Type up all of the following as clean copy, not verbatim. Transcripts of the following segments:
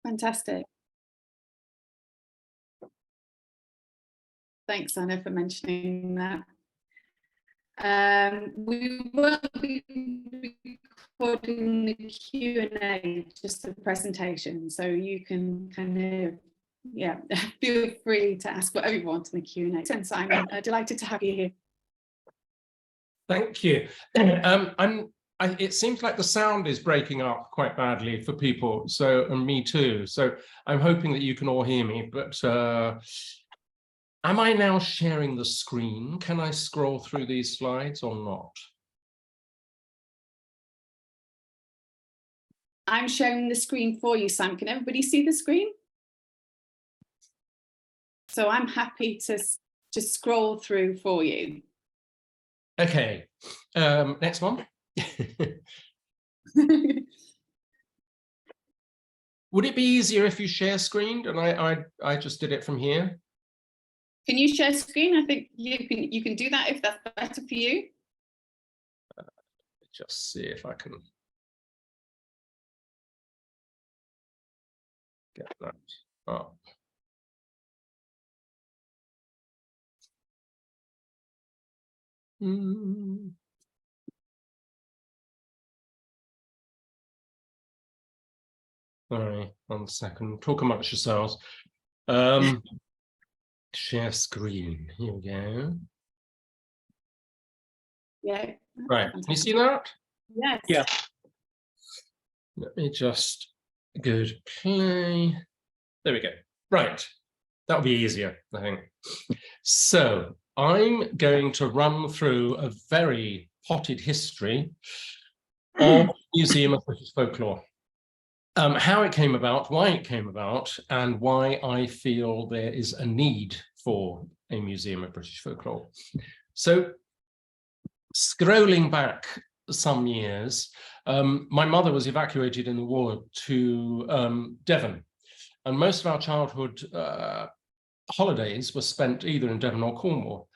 Fantastic. Thanks, Anna, for mentioning that. We will be recording the Q&A, just the presentation, so you can kind of, yeah, feel free to ask whatever you want in the Q&A. And Simon, delighted to have you here. Thank you. It seems like the sound is breaking up quite badly for people, so, and me too. So I'm hoping that you can all hear me, but am I now sharing the screen? Can I scroll through these slides or not? I'm sharing the screen for you, Sam. Can everybody see the screen? So I'm happy to scroll through for you. Okay, next one. Would it be easier if you share screen and I just did it from here? Can you share screen? I think you can do that if that's better for you. Just see if I can get that up. Sorry, 1 second. Talk amongst yourselves. Share screen. Here we go. Yeah. Right. Can you see that? Yes. Yeah. Let me just go to play. There we go. Right. That'll be easier, I think. So I'm going to run through a very potted history of the Museum of British Folklore. How it came about, why it came about, and why I feel there is a need for a Museum of British Folklore. So, scrolling back some years, my mother was evacuated in the war to Devon, and most of our childhood holidays were spent either in Devon or Cornwall.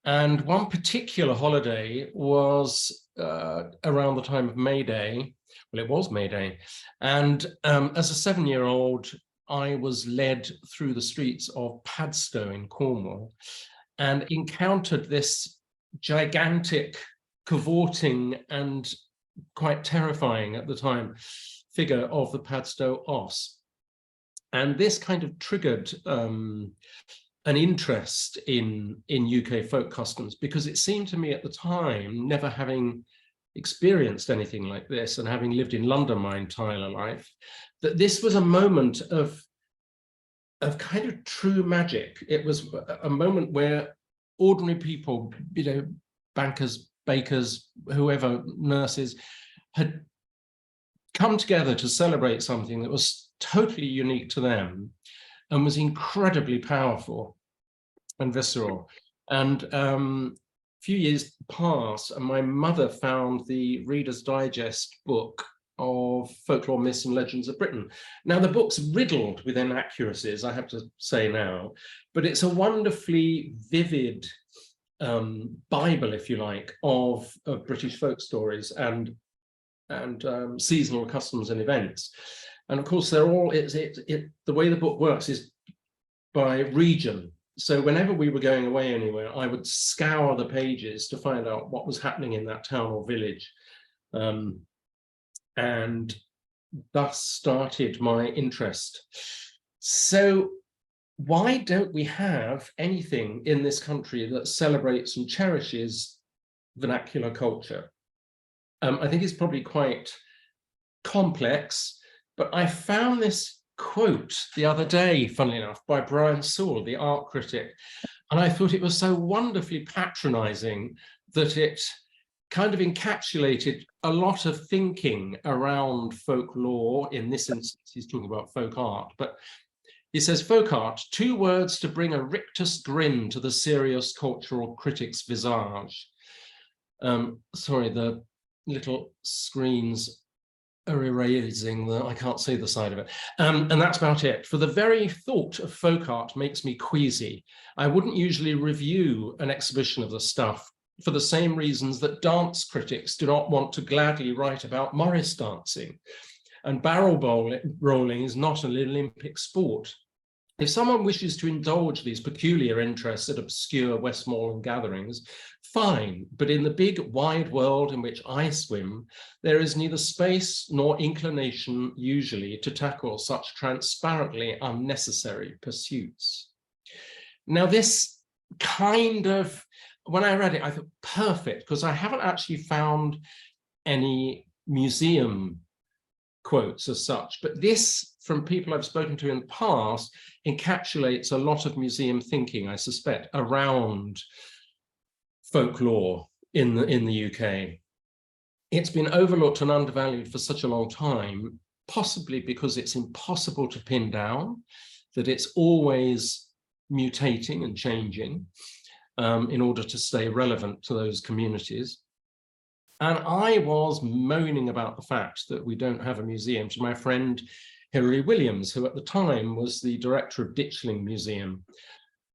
And one particular holiday was around the time of May Day. Well, it was May Day. And as a 7-year-old, I was led through the streets of Padstow in Cornwall and encountered this gigantic, cavorting and quite terrifying at the time figure of the Padstow Oss. And this kind of triggered an interest in UK folk customs, because it seemed to me at the time, never having experienced anything like this and having lived in London my entire life, that this was a moment of kind of true magic. It was a moment where ordinary people, you know, bankers, bakers, whoever, nurses, had come together to celebrate something that was totally unique to them and was incredibly powerful and visceral. And few years passed and my mother found the Reader's Digest book of Folklore, Myths and Legends of Britain. Now the book's riddled with inaccuracies, I have to say now, but it's a wonderfully vivid Bible, if you like, of British folk stories and seasonal customs and events. And of course, they're all, the way the book works is by region. So whenever we were going away anywhere, I would scour the pages to find out what was happening in that town or village. And thus started my interest. So why don't we have anything in this country that celebrates and cherishes vernacular culture? I think it's probably quite complex, but I found this quote the other day, funnily enough, by Brian Sewell, the art critic, and I thought it was so wonderfully patronizing that it kind of encapsulated a lot of thinking around folklore. In this instance, he's talking about folk art, but he says, folk art, 2 words to bring a rictus grin to the serious cultural critic's visage. Sorry, the little screens are erasing I can't see the side of it. And that's about it. For the very thought of folk art makes me queasy. I wouldn't usually review an exhibition of the stuff for the same reasons that dance critics do not want to gladly write about Morris dancing. and barrel rolling is not an Olympic sport. If someone wishes to indulge these peculiar interests at obscure Westmoreland gatherings, fine, but in the big wide world in which I swim, there is neither space nor inclination usually to tackle such transparently unnecessary pursuits. Now this kind of, when I read it, I thought perfect, because I haven't actually found any museum quotes as such, but this, from people I've spoken to in the past, encapsulates a lot of museum thinking, I suspect, around folklore in the UK. It's been overlooked and undervalued for such a long time, possibly because it's impossible to pin down, that it's always mutating and changing in order to stay relevant to those communities. And I was moaning about the fact that we don't have a museum to my friend Hilary Williams, who at the time was the director of Ditchling Museum.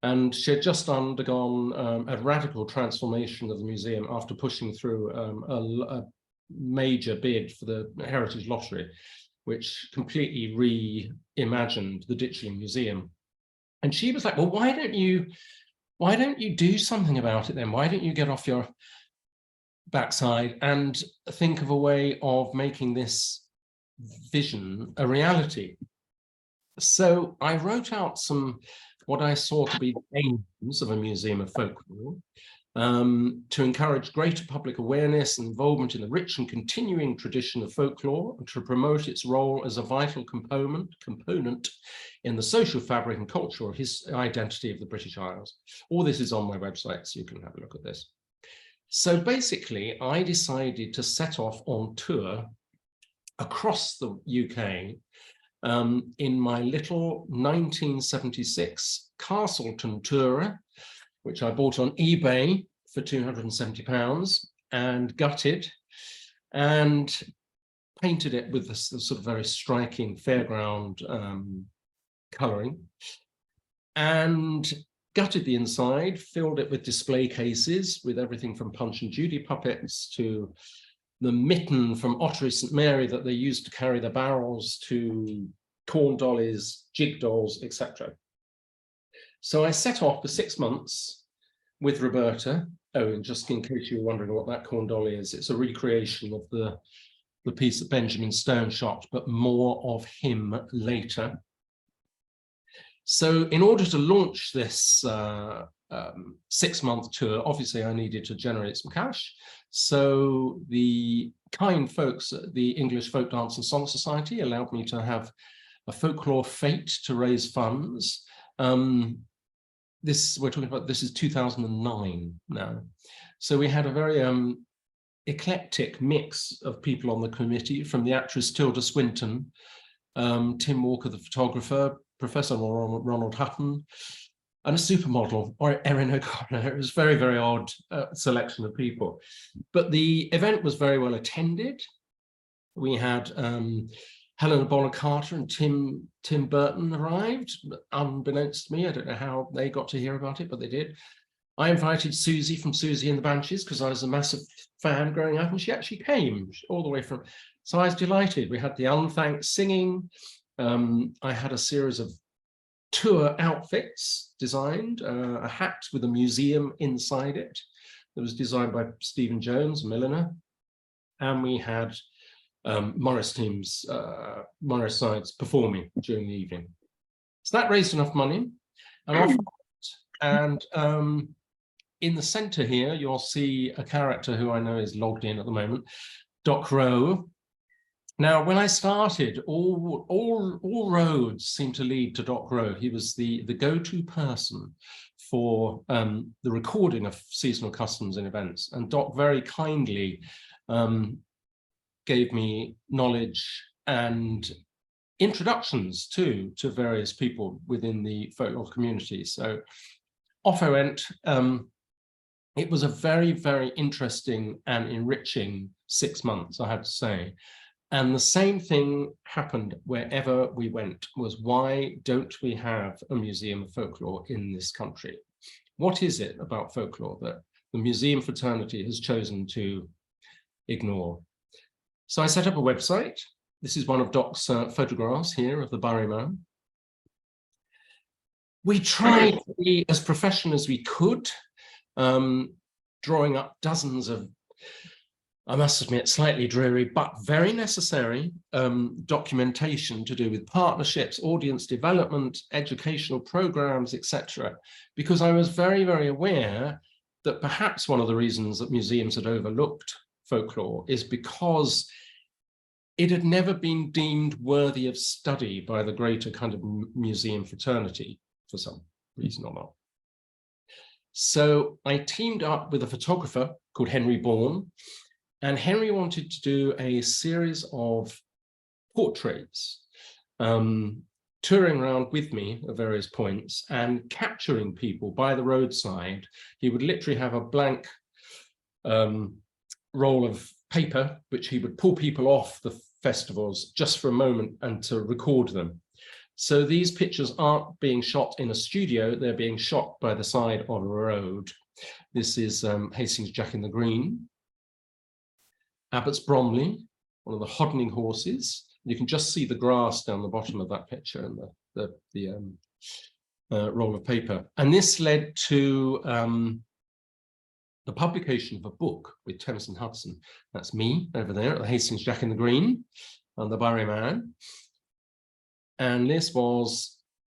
And she had just undergone a radical transformation of the museum after pushing through a major bid for the Heritage Lottery, which completely reimagined the Ditchling Museum. And she was like, well, why don't you do something about it then? Why don't you get off your backside and think of a way of making this vision a reality? So I wrote out what I saw to be the aims of a museum of folklore, to encourage greater public awareness and involvement in the rich and continuing tradition of folklore, and to promote its role as a vital component in the social fabric and cultural identity of the British Isles. All this is on my website, so you can have a look at this. So basically, I decided to set off on tour across the UK in my little 1976 Castleton tourer, which I bought on eBay for £270 and gutted and painted it with this sort of very striking fairground colouring, and gutted the inside, filled it with display cases with everything from Punch and Judy puppets to the mitten from Ottery St Mary that they used to carry the barrels, to corn dollies, jig dolls, etc. So I set off for 6 months with Roberta. Oh, and just in case you were wondering what that corn dolly is, it's a recreation of the piece that Benjamin Stone shot, but more of him later. So in order to launch this 6-month tour, obviously I needed to generate some cash. So the kind folks at the English Folk Dance and Song Society allowed me to have a folklore fete to raise funds. This is 2009 now. So we had a very eclectic mix of people on the committee, from the actress Tilda Swinton, Tim Walker, the photographer, Professor Ronald Hutton, and a supermodel, or Erin O'Connor. It was a very, very odd selection of people. But the event was very well attended. We had Helena Bonham Carter and Tim Burton arrived, unbeknownst to me. I don't know how they got to hear about it, but they did. I invited Susie from Susie and the Banshees because I was a massive fan growing up, and she actually came all the way from. So I was delighted. We had the unthanked singing. I had a series of tour outfits designed, a hat with a museum inside it that was designed by Stephen Jones, a milliner. And we had Morris Sides performing during the evening. So that raised enough money. And in the center here, you'll see a character who I know is logged in at the moment, Doc Rowe. Now, when I started, all roads seemed to lead to Doc Rowe. He was the go-to person for the recording of seasonal customs and events. And Doc very kindly gave me knowledge and introductions to various people within the folklore community. So off I went. It was a very, very interesting and enriching 6 months, I have to say. And the same thing happened wherever we went, was why don't we have a museum of folklore in this country? What is it about folklore that the museum fraternity has chosen to ignore? So I set up a website, This is one of Doc's photographs here of the Barryman. We tried to be as professional as we could, drawing up dozens of, I must admit, slightly dreary, but very necessary documentation to do with partnerships, audience development, educational programs, etc. Because I was very, very aware that perhaps one of the reasons that museums had overlooked folklore is because it had never been deemed worthy of study by the greater kind of museum fraternity for some reason or not. So I teamed up with a photographer called Henry Bourne, and Henry wanted to do a series of portraits, touring around with me at various points and capturing people by the roadside. He would literally have a blank roll of paper, which he would pull people off the festivals just for a moment and to record them. So these pictures aren't being shot in a studio, they're being shot by the side of a road. This is Hastings Jack in the Green. Abbott's Bromley, one of the hoddening horses. You can just see the grass down the bottom of that picture and the roll of paper. And this led to the publication of a book with Tennyson Hudson. That's me over there at the Hastings Jack in the Green and the Barryman. And this was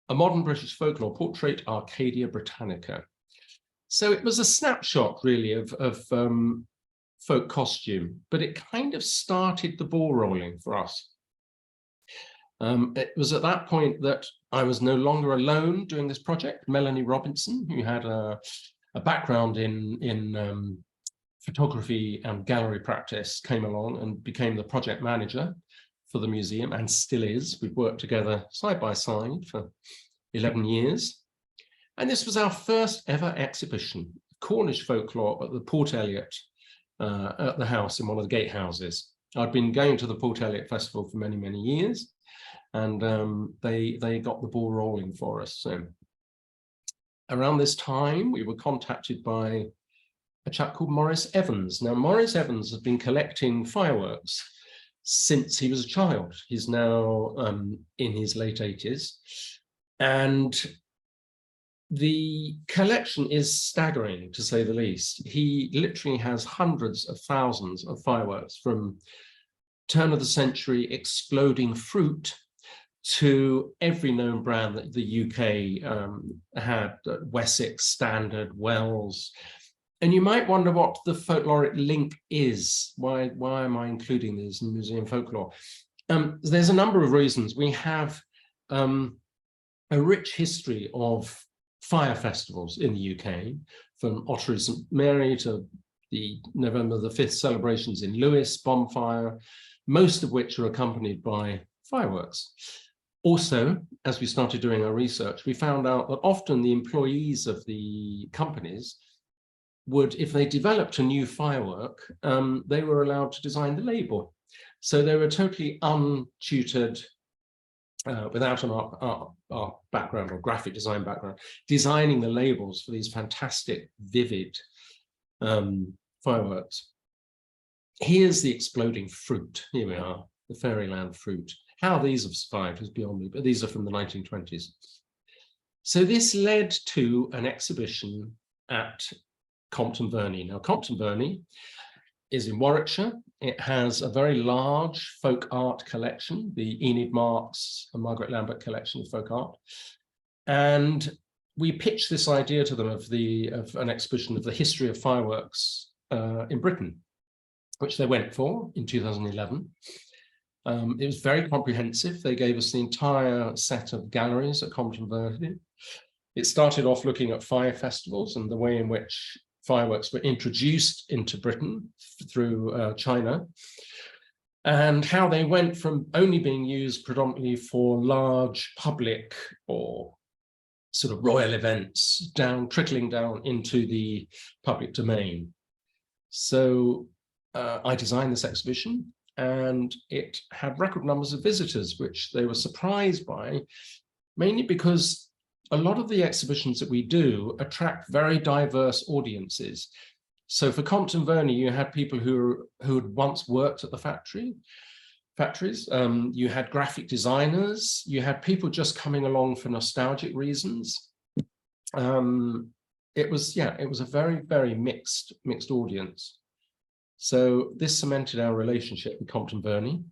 a modern British folklore portrait, Arcadia Britannica. So it was a snapshot really of folk costume, but it kind of started the ball rolling for us. It was at that point that I was no longer alone doing this project. Melanie Robinson, who had a background in photography and gallery practice, came along and became the project manager for the museum, and still is. We've worked together side by side for 11 years. And this was our first ever exhibition, Cornish folklore at the Port Eliot, at the house in one of the gatehouses. I'd been going to the Port Eliot Festival for many, many years, and they got the ball rolling for us. So around this time, we were contacted by a chap called Maurice Evans. Now, Maurice Evans has been collecting fireworks since he was a child. He's now in his late 80s. And the collection is staggering, to say the least. He literally has hundreds of thousands of fireworks, from turn of the century exploding fruit to every known brand that the UK had, Wessex, Standard, Wells. And you might wonder what the folkloric link is. Why am I including these in museum folklore? There's a number of reasons. We have a rich history of fire festivals in the UK, from Ottery St Mary to the November the 5th celebrations in Lewes, bonfire, most of which are accompanied by fireworks. Also, as we started doing our research, we found out that often the employees of the companies would, if they developed a new firework, they were allowed to design the label. So they were totally untutored, without an art background or graphic design background, designing the labels for these fantastic, vivid fireworks. Here's the exploding fruit. Here we are, the fairyland fruit. How these have survived is beyond me, but these are from the 1920s. So this led to an exhibition at Compton Verney. Now, Compton Verney is in Warwickshire. It has a very large folk art collection, the Enid Marks and Margaret Lambert collection of folk art. And we pitched this idea to them of an exhibition of the history of fireworks in Britain, which they went for in 2011. It was very comprehensive. They gave us the entire set of galleries at Compton Verney. It started off looking at fire festivals and the way in which fireworks were introduced into Britain through China, and how they went from only being used predominantly for large public or sort of royal events, trickling down into the public domain. So I designed this exhibition, and it had record numbers of visitors, which they were surprised by, mainly because a lot of the exhibitions that we do attract very diverse audiences. So for Compton Verney, you had people who had once worked at the factory. factories. You had graphic designers. You had people just coming along for nostalgic reasons. It was a very, very mixed audience. So this cemented our relationship with Compton Verney.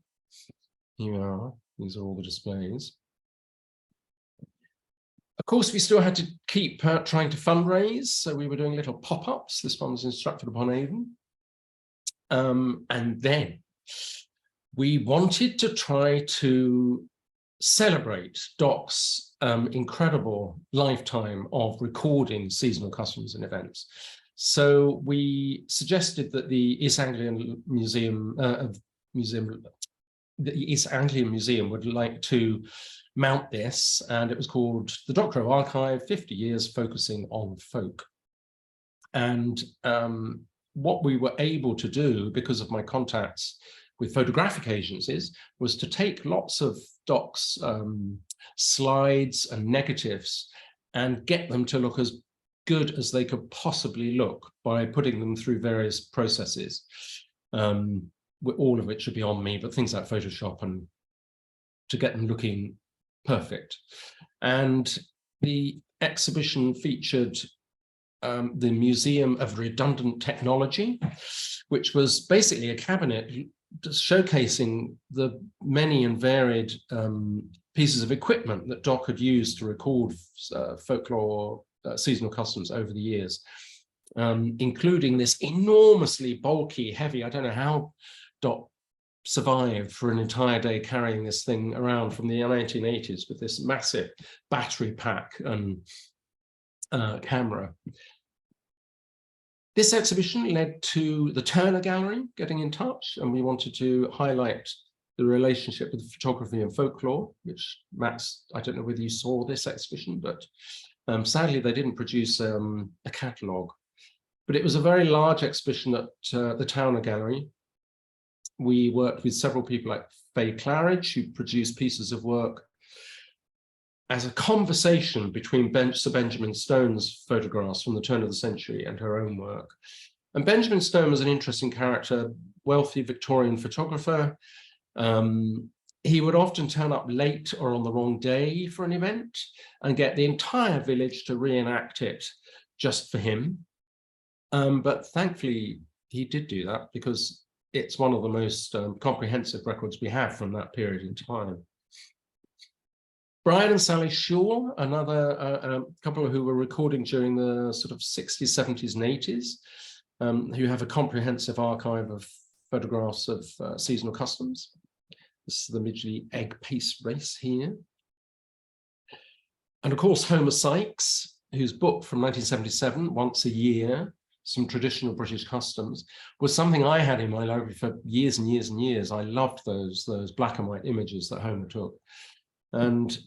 Here we are. These are all the displays. Of course, we still had to keep trying to fundraise. So we were doing little pop-ups. This one was in Stratford-upon-Avon. And then we wanted to try to celebrate Doc's incredible lifetime of recording seasonal customs and events. So we suggested that the East Anglian Museum would like to mount this, and it was called the Doctorow Archive, 50 years focusing on folk. And what we were able to do, because of my contacts with photographic agencies, was to take lots of Doc's slides and negatives and get them to look as good as they could possibly look by putting them through various processes, all of which should be on me, but things like Photoshop, and to get them looking perfect. And the exhibition featured the Museum of Redundant Technology, which was basically a cabinet showcasing the many and varied pieces of equipment that Doc had used to record folklore, seasonal customs over the years, including this enormously bulky, heavy, I don't know how Doc survived for an entire day carrying this thing around from the 1980s with this massive battery pack and camera. This exhibition led to the Turner Gallery getting in touch, and we wanted to highlight the relationship with photography and folklore, which, Max, I don't know whether you saw this exhibition, but sadly they didn't produce a catalogue. But it was a very large exhibition at the Turner Gallery. We worked with several people like Faye Claridge, who produced pieces of work as a conversation between Sir Benjamin Stone's photographs from the turn of the century and her own work. And Benjamin Stone was an interesting character, wealthy Victorian photographer. He would often turn up late or on the wrong day for an event and get the entire village to reenact it just for him. But thankfully, he did do that because it's one of the most comprehensive records we have from that period in time. Brian and Sally Shaw, another couple who were recording during the sort of 60s, 70s and 80s, who have a comprehensive archive of photographs of seasonal customs. This is the Midgley egg paste race here. And of course, Homer Sykes, whose book from 1977, Once a Year, Some Traditional British Customs, was something I had in my library for years and years and years. I loved those black and white images that Homer took. And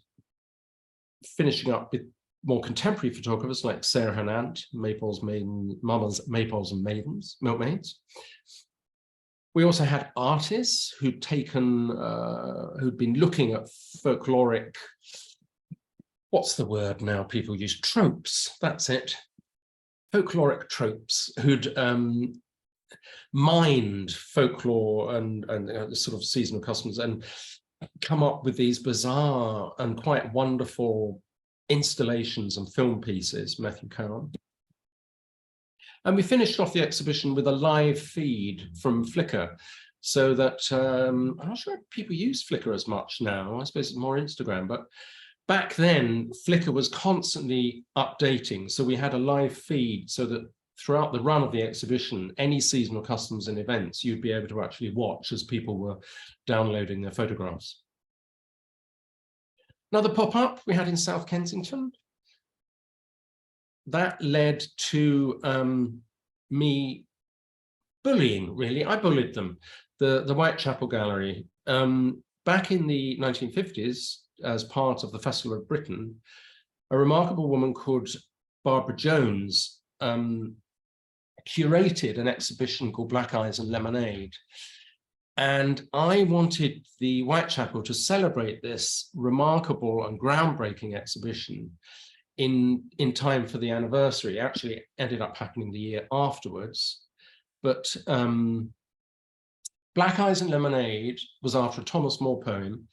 finishing up with more contemporary photographers like Sarah Hernant, Maypole's Maiden, Mamas, Maypoles and Maidens, Milkmaids. We also had artists who'd been looking at folkloric, what's the word now people use? Tropes, that's it. Folkloric tropes, who'd mined folklore and sort of seasonal customs and come up with these bizarre and quite wonderful installations and film pieces, Matthew Cowan. And we finished off the exhibition with a live feed from Flickr, so that I'm not sure if people use Flickr as much now. I suppose it's more Instagram, but back then Flickr was constantly updating. So we had a live feed so that throughout the run of the exhibition, any seasonal customs and events, you'd be able to actually watch as people were downloading their photographs. Another pop-up we had in South Kensington. That led to me bullying, really. I bullied them. The Whitechapel Gallery. Back in the 1950s, as part of the Festival of Britain, a remarkable woman called Barbara Jones curated an exhibition called Black Eyes and Lemonade. And I wanted the Whitechapel to celebrate this remarkable and groundbreaking exhibition in time for the anniversary. It actually ended up happening the year afterwards. But Black Eyes and Lemonade was after a Thomas More poem.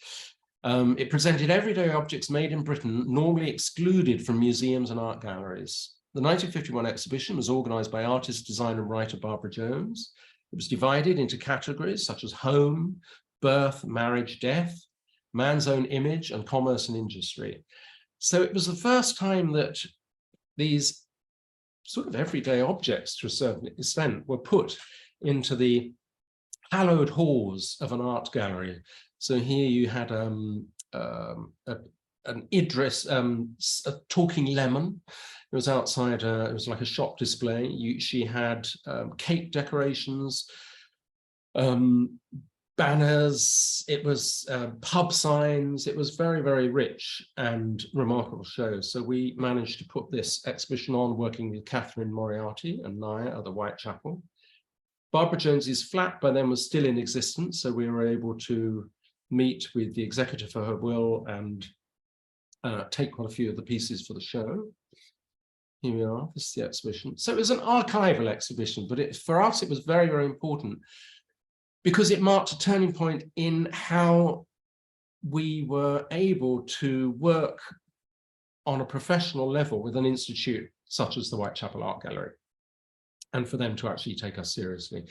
It presented everyday objects made in Britain, normally excluded from museums and art galleries. The 1951 exhibition was organised by artist, designer, and writer Barbara Jones. It was divided into categories such as home, birth, marriage, death, man's own image, and commerce and industry. So it was the first time that these sort of everyday objects, to a certain extent, were put into the hallowed halls of an art gallery. So here you had an Idris, a talking lemon. It was outside, it was like a shop display. She had cake decorations, banners, it was pub signs. It was very, very rich and remarkable show. So we managed to put this exhibition on, working with Catherine Moriarty and Naya at the Whitechapel. Barbara Jones's flat by then was still in existence, so we were able to meet with the executor for her will and take quite a few of the pieces for the show. Here we are, this is the exhibition. So it was an archival exhibition, but for us it was very, very important because it marked a turning point in how we were able to work on a professional level with an institute such as the Whitechapel Art Gallery, and for them to actually take us seriously.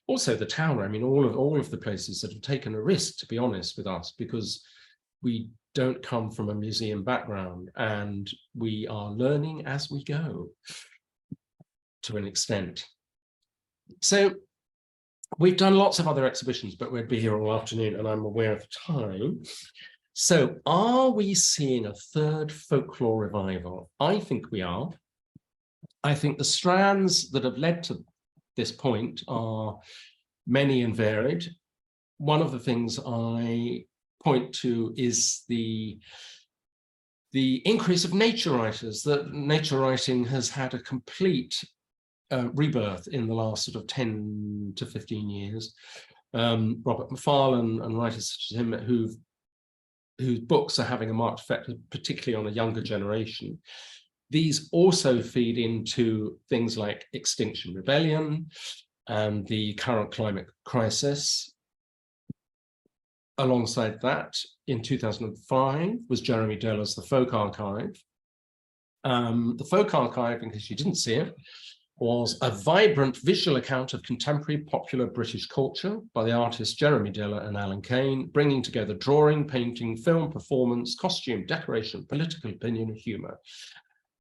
Also the town, I mean, all of the places that have taken a risk, to be honest with us, because we don't come from a museum background and we are learning as we go to an extent. So we've done lots of other exhibitions, but we'd be here all afternoon and I'm aware of the time. So are we seeing a third folklore revival? I think we are. I think the strands that have led to this point are many and varied. One of the things I point to is the increase of nature writers, that nature writing has had a complete rebirth in the last sort of 10 to 15 years. Robert Macfarlane and writers such as him whose books are having a marked effect, particularly on a younger generation. These also feed into things like Extinction Rebellion and the current climate crisis. Alongside that, in 2005, was Jeremy Deller's The Folk Archive. The Folk Archive, in case you didn't see it, was a vibrant visual account of contemporary popular British culture by the artists Jeremy Deller and Alan Kane, bringing together drawing, painting, film, performance, costume, decoration, political opinion, and humour.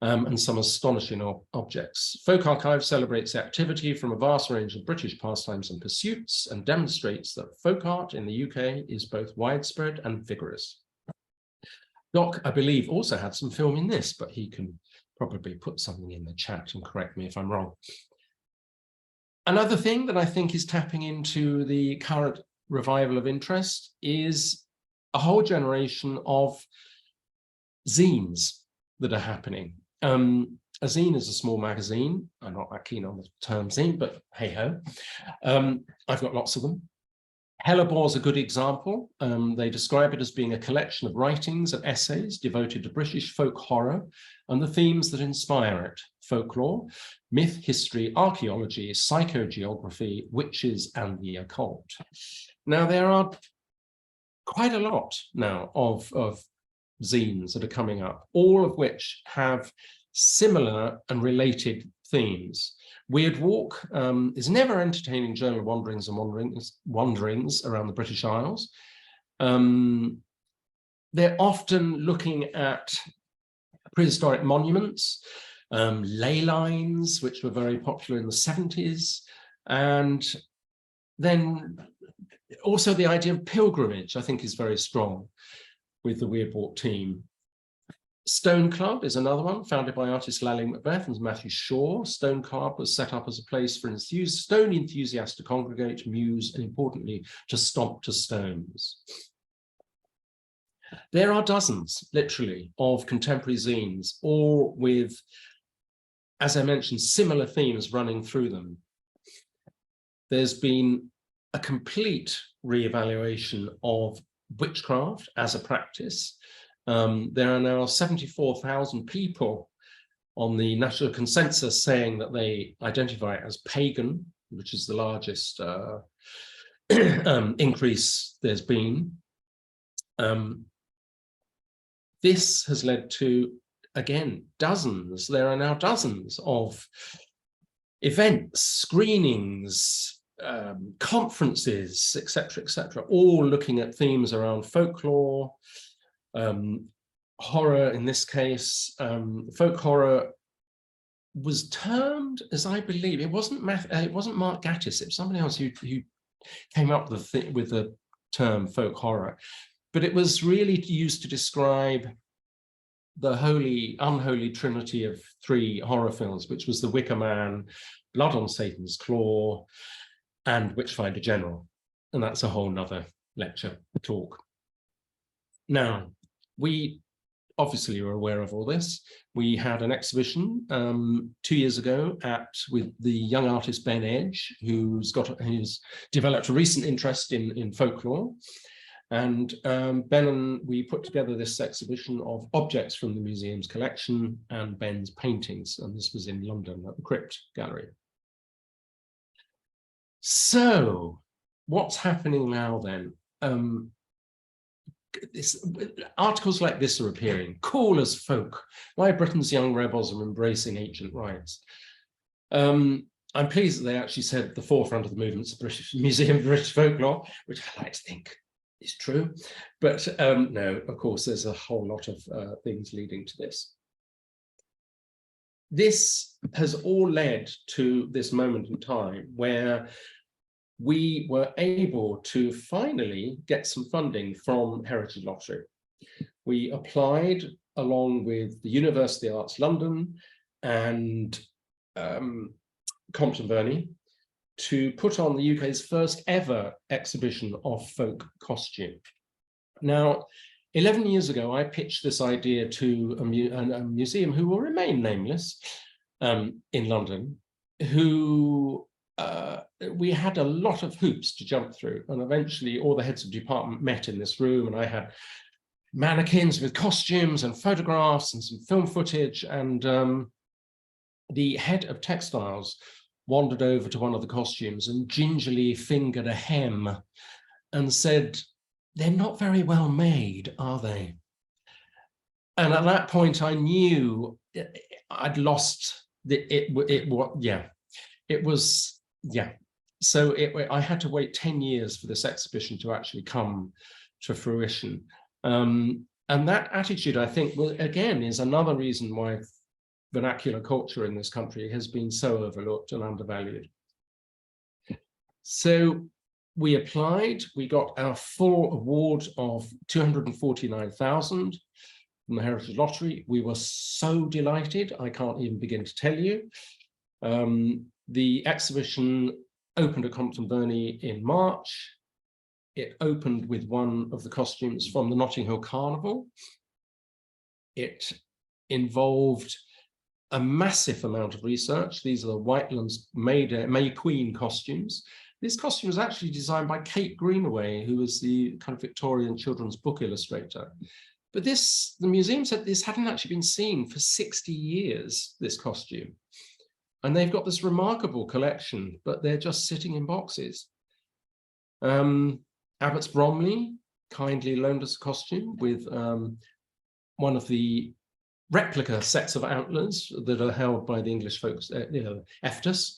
And some astonishing objects. Folk Archive celebrates activity from a vast range of British pastimes and pursuits and demonstrates that folk art in the UK is both widespread and vigorous. Doc, I believe, also had some film in this, but he can probably put something in the chat and correct me if I'm wrong. Another thing that I think is tapping into the current revival of interest is a whole generation of zines that are happening. A zine is a small magazine. I'm not that keen on the term zine, but hey-ho. I've got lots of them. Hellebore is a good example. They describe it as being a collection of writings and essays devoted to British folk horror and the themes that inspire it: folklore, myth, history, archaeology, psychogeography, witches, and the occult. Now, there are quite a lot now of zines that are coming up, all of which have similar and related themes. Weird Walk is never entertaining journal wanderings around the British Isles. They're often looking at prehistoric monuments, ley lines, which were very popular in the 70s, and then also the idea of pilgrimage, I think, is very strong with the Weird Walk team. Stone Club is another one, founded by artist Lally Macbeth and Matthew Shaw. Stone Club was set up as a place for stone enthusiasts to congregate, muse, and importantly, to stomp to stones. There are dozens, literally, of contemporary zines, all with, as I mentioned, similar themes running through them. There's been a complete re-evaluation of witchcraft as a practice. There are now 74,000 people on the national consensus saying that they identify as pagan, which is the largest increase there's been. This has led to, again, dozens. There are now dozens of events, screenings, conferences, etc., all looking at themes around folklore, horror in this case. Folk horror was termed, as I believe, it wasn't Mark Gatiss, it was somebody else who came up with the term folk horror, but it was really used to describe the unholy trinity of 3 horror films, which was The Wicker Man, Blood on Satan's Claw, and Witchfinder General. And that's a whole nother lecture talk. Now, we obviously are aware of all this. We had an exhibition 2 years ago with the young artist Ben Edge, who's developed a recent interest in folklore. And Ben and we put together this exhibition of objects from the museum's collection and Ben's paintings. And this was in London at the Crypt Gallery. So what's happening now then? Articles like this are appearing. Cool as folk. Why Britain's young rebels are embracing ancient rites. I'm pleased that they actually said at the forefront of the movement's British Museum of British Folklore, which I like to think is true. But no, of course, there's a whole lot of things leading to this. This has all led to this moment in time where we were able to finally get some funding from Heritage Lottery. We applied along with the University of Arts London and Compton Burney to put on the UK's first ever exhibition of folk costume. Now, 11 years ago, I pitched this idea to a museum who will remain nameless in London, who we had a lot of hoops to jump through, and eventually all the heads of department met in this room, and I had mannequins with costumes and photographs and some film footage, and the head of textiles wandered over to one of the costumes and gingerly fingered a hem and said, "They're not very well made, are they?" And at that point I knew I'd lost so I had to wait 10 years for this exhibition to actually come to fruition. And that attitude, I think, again, is another reason why vernacular culture in this country has been so overlooked and undervalued. So we applied, we got our full award of 249,000 from the Heritage Lottery. We were so delighted, I can't even begin to tell you. The exhibition opened at Compton Burney in March. It opened with one of the costumes from the Notting Hill Carnival. It involved a massive amount of research. These are the Whitelands May Queen costumes. This costume was actually designed by Kate Greenaway, who was the kind of Victorian children's book illustrator. But the museum said this hadn't actually been seen for 60 years, this costume. And they've got this remarkable collection, but they're just sitting in boxes. Abbots Bromley kindly loaned us a costume with one of the replica sets of antlers that are held by the English folks, EFTUS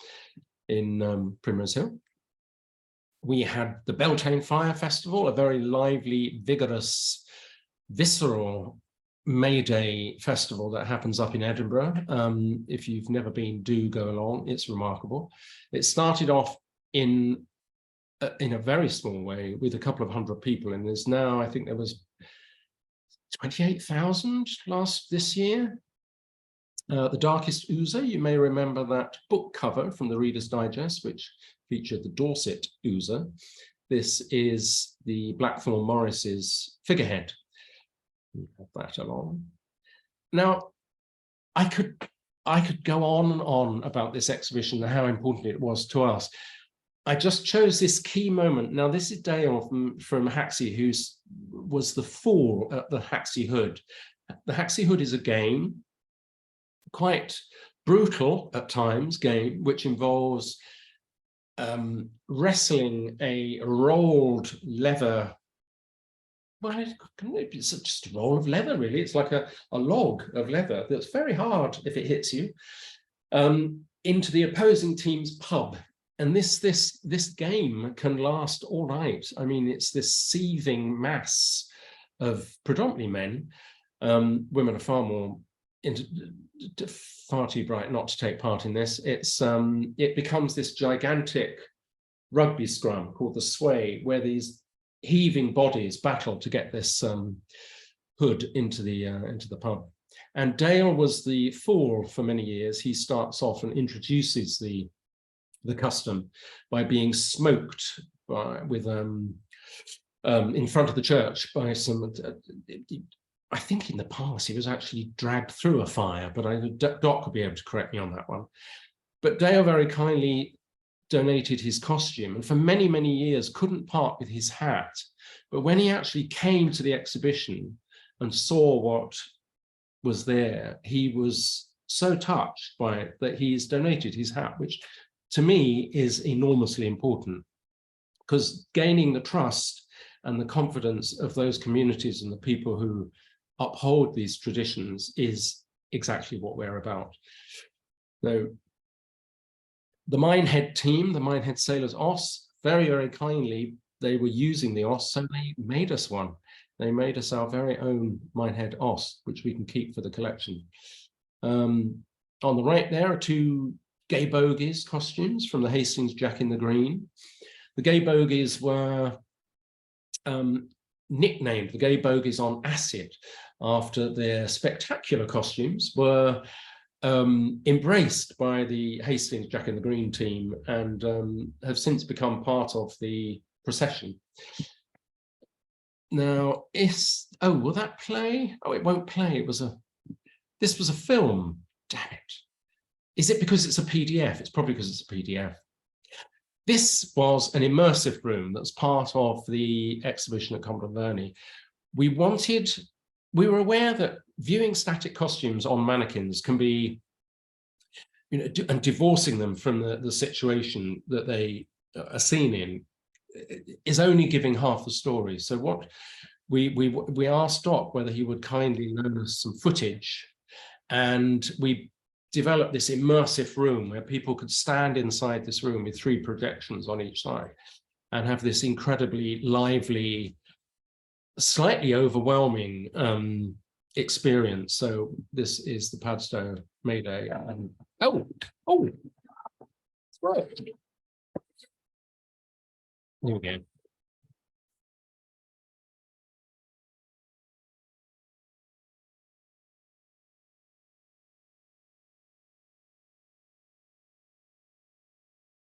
in Primrose Hill. We had the Beltane Fire Festival, a very lively, vigorous, visceral May Day festival that happens up in Edinburgh. If you've never been, do go along. It's remarkable. It started off in a very small way with a couple of hundred people, and there's now, I think there was 28,000 this year. The Darkest Oozer, you may remember that book cover from the Reader's Digest, which featured the Dorset Oozer. This is the Blackthorne Morris's figurehead. We have that along. Now, I could go on and on about this exhibition and how important it was to us. I just chose this key moment. Now, this is Dale from Haxie, who was the fool at the Haxie Hood. The Haxie Hood is a game, quite brutal at times game, which involves wrestling a rolled leather. Well, it's just a roll of leather, really. It's like a log of leather that's very hard if it hits you, into the opposing team's pub. And this game can last all night. I mean, it's this seething mass of predominantly men. Women are far more far too bright not to take part in this. It becomes this gigantic rugby scrum called the sway, where these heaving bodies battle to get this hood into the pub. And Dale was the fool for many years. He starts off and introduces the custom by being smoked in front of the church by some. I think in the past he was actually dragged through a fire, but Doc could be able to correct me on that one. But Dale very kindly donated his costume, and for many, many years couldn't part with his hat. But when he actually came to the exhibition and saw what was there, he was so touched by it that he's donated his hat, which to me is enormously important, because gaining the trust and the confidence of those communities and the people who uphold these traditions is exactly what we're about. So the Minehead team, the Minehead Sailors Os, very, very kindly, they were using the Os, so they made us one. They made us our very own Minehead Os, which we can keep for the collection. On the right there are two Gay Bogies costumes from the Hastings Jack in the Green. The Gay Bogies were nicknamed the Gay Bogies on acid after their spectacular costumes were embraced by the Hastings Jack in the Green team and have since become part of the procession. Now, will that play? Oh, it won't play. This was a film. Damn it. Is it because it's a PDF? It's probably because it's a PDF. This was an immersive room that's part of the exhibition at Cumberland Verney. We were aware that viewing static costumes on mannequins can be, and divorcing them from the situation that they are seen in is only giving half the story. So what we asked Doc whether he would kindly loan us some footage, and we developed this immersive room where people could stand inside this room with 3 projections on each side and have this incredibly lively, slightly overwhelming experience. So this is the Padstow Mayday. Oh, that's right. Here we go.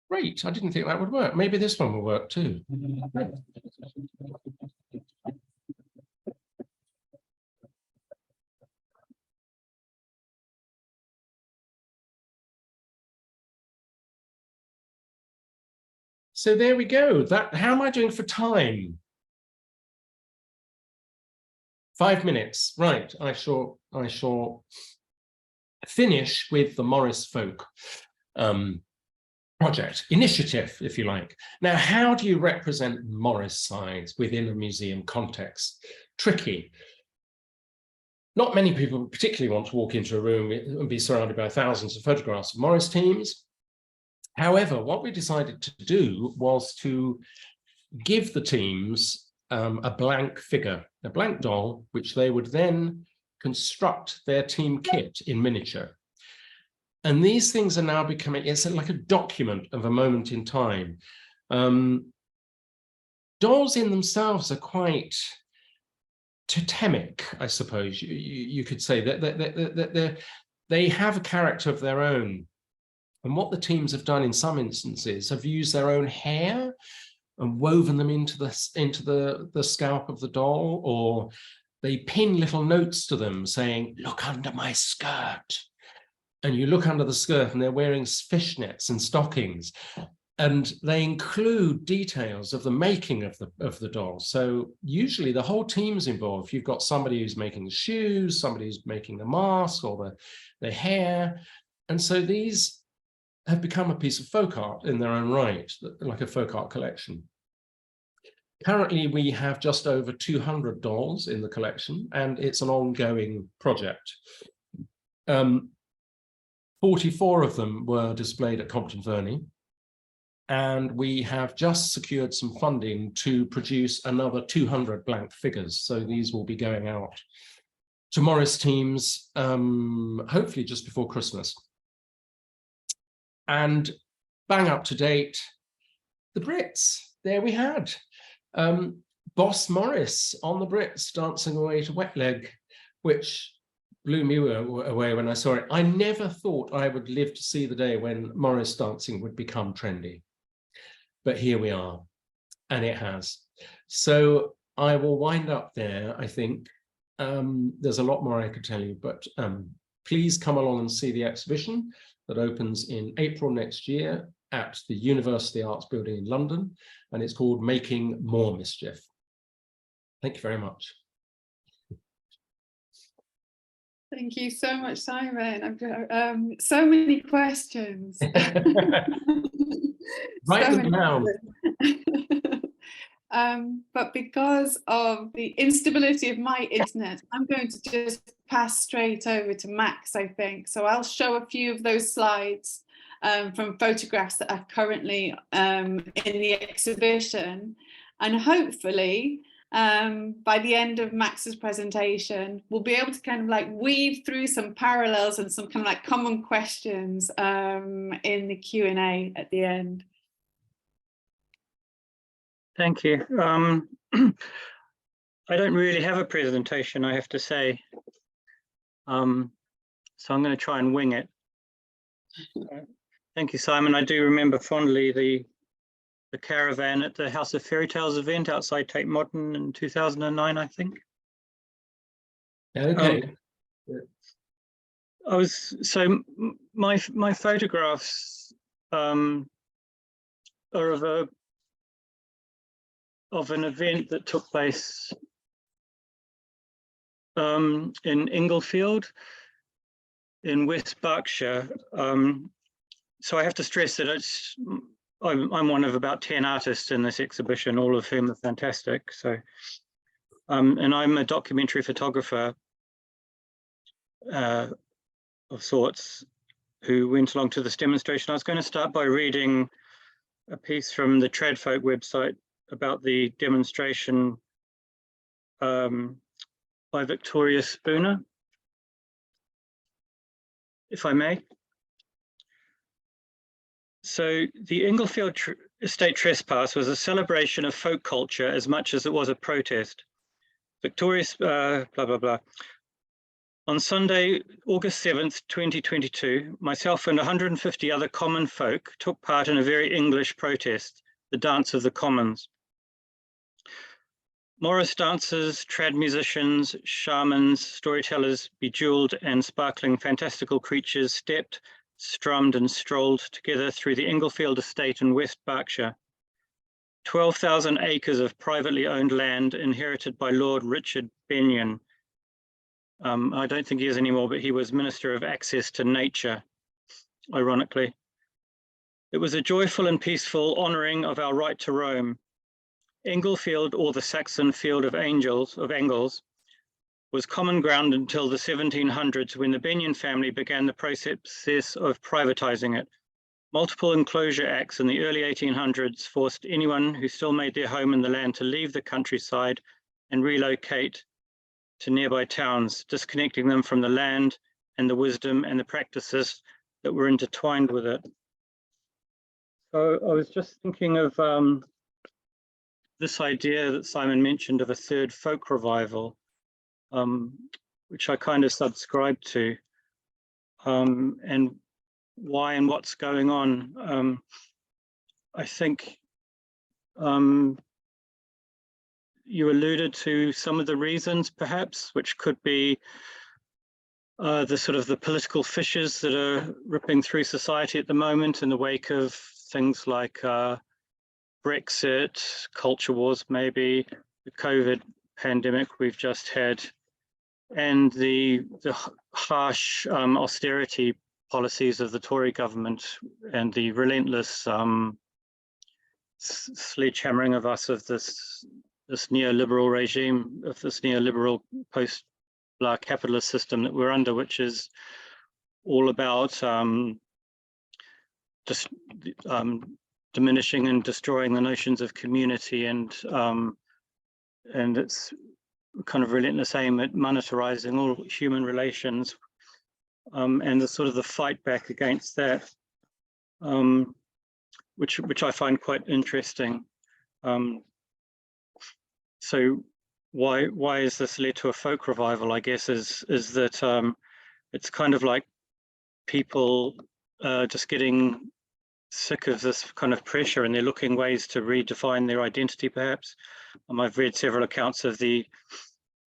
Great, I didn't think that would work. Maybe this one will work too. So there we go. How am I doing for time? 5 minutes. Right. I shall finish with the Morris Folk project, initiative, if you like. Now, how do you represent Morris signs within a museum context? Tricky. Not many people particularly want to walk into a room and be surrounded by thousands of photographs of Morris teams. However, what we decided to do was to give the teams a blank figure, a blank doll, which they would then construct their team kit in miniature. And these things are now becoming, it's like a document of a moment in time. Dolls in themselves are quite totemic, I suppose you could say. That they have a character of their own. And what the teams have done in some instances have used their own hair and woven them into the scalp of the doll, or they pin little notes to them saying, "Look under my skirt." And you look under the skirt and they're wearing fishnets and stockings. And they include details of the making of the doll. So usually the whole team's involved. You've got somebody who's making the shoes, somebody who's making the mask or the hair. And so these have become a piece of folk art in their own right, like a folk art collection. Currently, we have just over 200 dolls in the collection, and it's an ongoing project. 44 of them were displayed at Compton Verney, and we have just secured some funding to produce another 200 blank figures. So these will be going out to Morris teams, hopefully just before Christmas. And bang up to date, the Brits, there we had. Boss Morris on the Brits dancing away to Wet Leg, which blew me away when I saw it. I never thought I would live to see the day when Morris dancing would become trendy. But here we are, and it has. So I will wind up there, I think. There's a lot more I could tell you, but please come along and see the exhibition that opens in April next year at the University Arts Building in London, and it's called Making More Mischief. Thank you very much. Thank you so much, Simon. I've got so many questions. Write them down. But because of the instability of my internet, I'm going to just pass straight over to Max, I think. So I'll show a few of those slides from photographs that are currently in the exhibition. And hopefully, by the end of Max's presentation, we'll be able to kind of like weave through some parallels and some kind of like common questions in the Q&A at the end. Thank you. I don't really have a presentation, I have to say. So I'm going to try and wing it. Thank you, Simon. I do remember fondly the caravan at the House of Fairy Tales event outside Tate Modern in 2009, I think. Okay. My photographs are of an event that took place in Inglefield in West Berkshire. So I have to stress that I'm one of about 10 artists in this exhibition, all of whom are fantastic. So, and I'm a documentary photographer of sorts who went along to this demonstration. I was going to start by reading a piece from the Tradfolk website about the demonstration by Victoria Spooner, if I may. So the Inglefield Estate Trespass was a celebration of folk culture as much as it was a protest. Victoria's blah, blah, blah. On Sunday, August 7th, 2022, myself and 150 other common folk took part in a very English protest, the Dance of the Commons. Morris dancers, trad musicians, shamans, storytellers, bejeweled and sparkling fantastical creatures stepped, strummed and strolled together through the Inglefield estate in West Berkshire. 12,000 acres of privately owned land inherited by Lord Richard Benyon. I don't think he is anymore, but he was Minister of Access to Nature, ironically. It was a joyful and peaceful honouring of our right to roam. Englefield, or the Saxon Field of Angels, was common ground until the 1700s, when the Benyon family began the process of privatising it. Multiple enclosure acts in the early 1800s forced anyone who still made their home in the land to leave the countryside and relocate to nearby towns, disconnecting them from the land and the wisdom and the practices that were intertwined with it. So I was just thinking of this idea that Simon mentioned of a third folk revival, which I kind of subscribe to, and why and what's going on. I think you alluded to some of the reasons, perhaps, which could be the sort of the political fissures that are ripping through society at the moment in the wake of things like Brexit, culture wars, maybe the COVID pandemic we've just had, and the harsh austerity policies of the Tory government and the relentless sledgehammering of us of this neoliberal regime, of this neoliberal post-Black capitalist system that we're under, which is all about just diminishing and destroying the notions of community, and it's kind of relentless aim at monetarizing all human relations, and the sort of the fight back against that, which I find quite interesting. So why is this led to a folk revival? I guess is that it's kind of like people just getting sick of this kind of pressure, and they're looking ways to redefine their identity, perhaps. I've read several accounts of the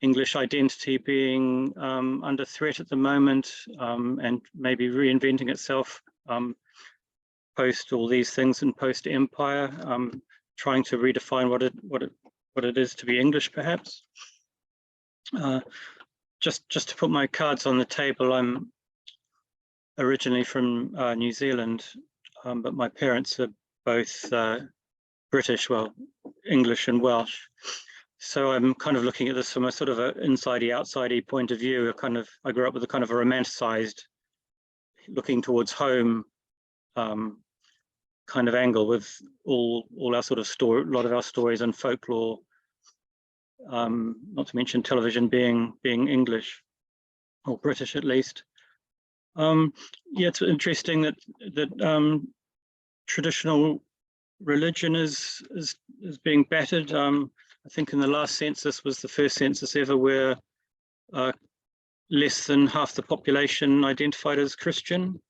English identity being under threat at the moment, and maybe reinventing itself post all these things and post empire, trying to redefine what it is to be English, perhaps. Just to put my cards on the table, I'm originally from New Zealand, but my parents are both British, well, English and Welsh. So I'm kind of looking at this from a sort of an insidey, outsidey point of view. I grew up with a kind of a romanticized, looking towards home kind of angle, with all our sort of story, a lot of our stories and folklore, not to mention television being English or British at least. Yeah, it's interesting that traditional religion is being battered. I think in the last census was the first census ever where less than half the population identified as Christian.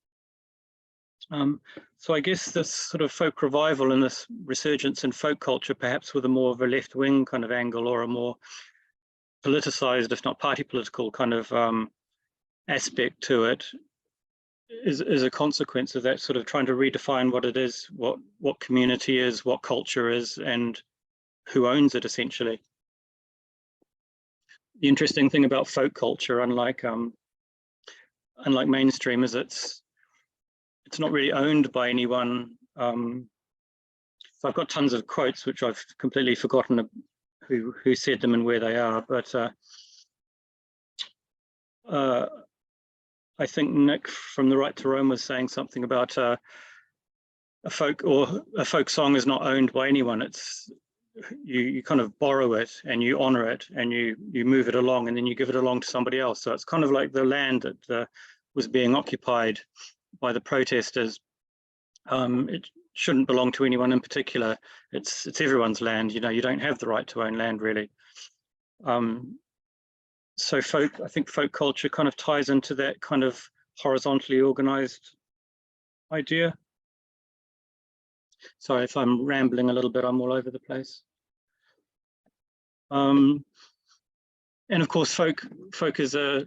So I guess this sort of folk revival and this resurgence in folk culture, perhaps with a more of a left-wing kind of angle, or a more politicized, if not party political kind of aspect to it, is a consequence of that, sort of trying to redefine what it is, what community is, what culture is, and who owns it, essentially. The interesting thing about folk culture, unlike mainstream, is it's not really owned by anyone. So I've got tons of quotes which I've completely forgotten who said them and where they are, but I think Nick from The Right to Roam was saying something about a folk song is not owned by anyone. It's you kind of borrow it and you honor it and you move it along, and then you give it along to somebody else. So it's kind of like the land that was being occupied by the protesters. It shouldn't belong to anyone in particular. It's everyone's land. You know, you don't have the right to own land, really. So I think folk culture kind of ties into that kind of horizontally organized idea. Sorry if I'm rambling a little bit, I'm all over the place. And of course, folk is a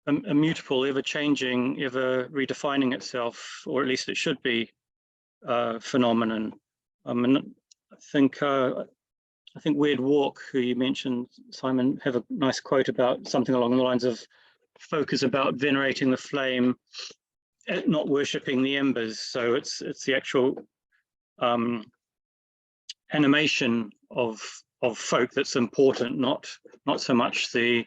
mutable, ever-changing, ever redefining itself, or at least it should be, phenomenon. And I think Weird Walk, who you mentioned, Simon, have a nice quote about something along the lines of folk is about venerating the flame, not worshipping the embers. So it's the actual animation of folk that's important, not so much the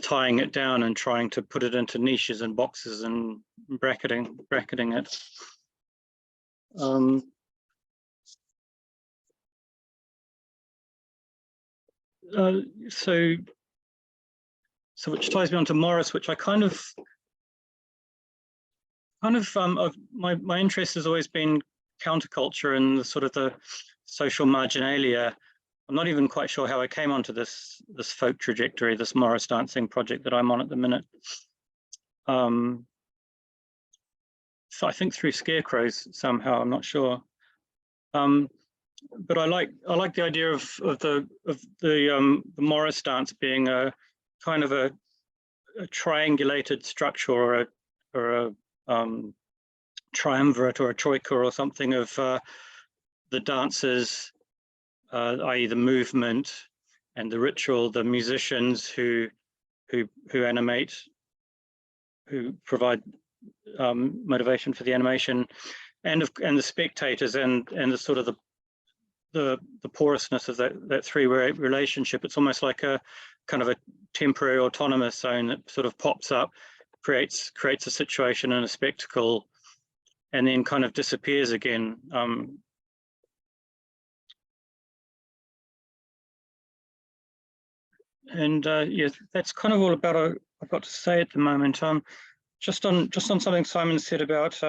tying it down and trying to put it into niches and boxes and bracketing it. So which ties me on to Morris, which I kind of my interest has always been counterculture and the sort of the social marginalia. I'm not even quite sure how I came onto this folk trajectory, this Morris dancing project that I'm on at the minute. So I think through scarecrows somehow, I'm not sure. But I like the idea of the Morris dance being a kind of a triangulated structure, or a triumvirate or a troika or something of the dancers, i.e. the movement and the ritual, the musicians who animate who provide motivation for the animation, and the spectators, and the sort of the porousness of that three-way relationship. It's almost like a kind of a temporary autonomous zone that sort of pops up, creates a situation and a spectacle, and then kind of disappears again. Yeah, that's kind of all about I've got to say at the moment. Just on something Simon said about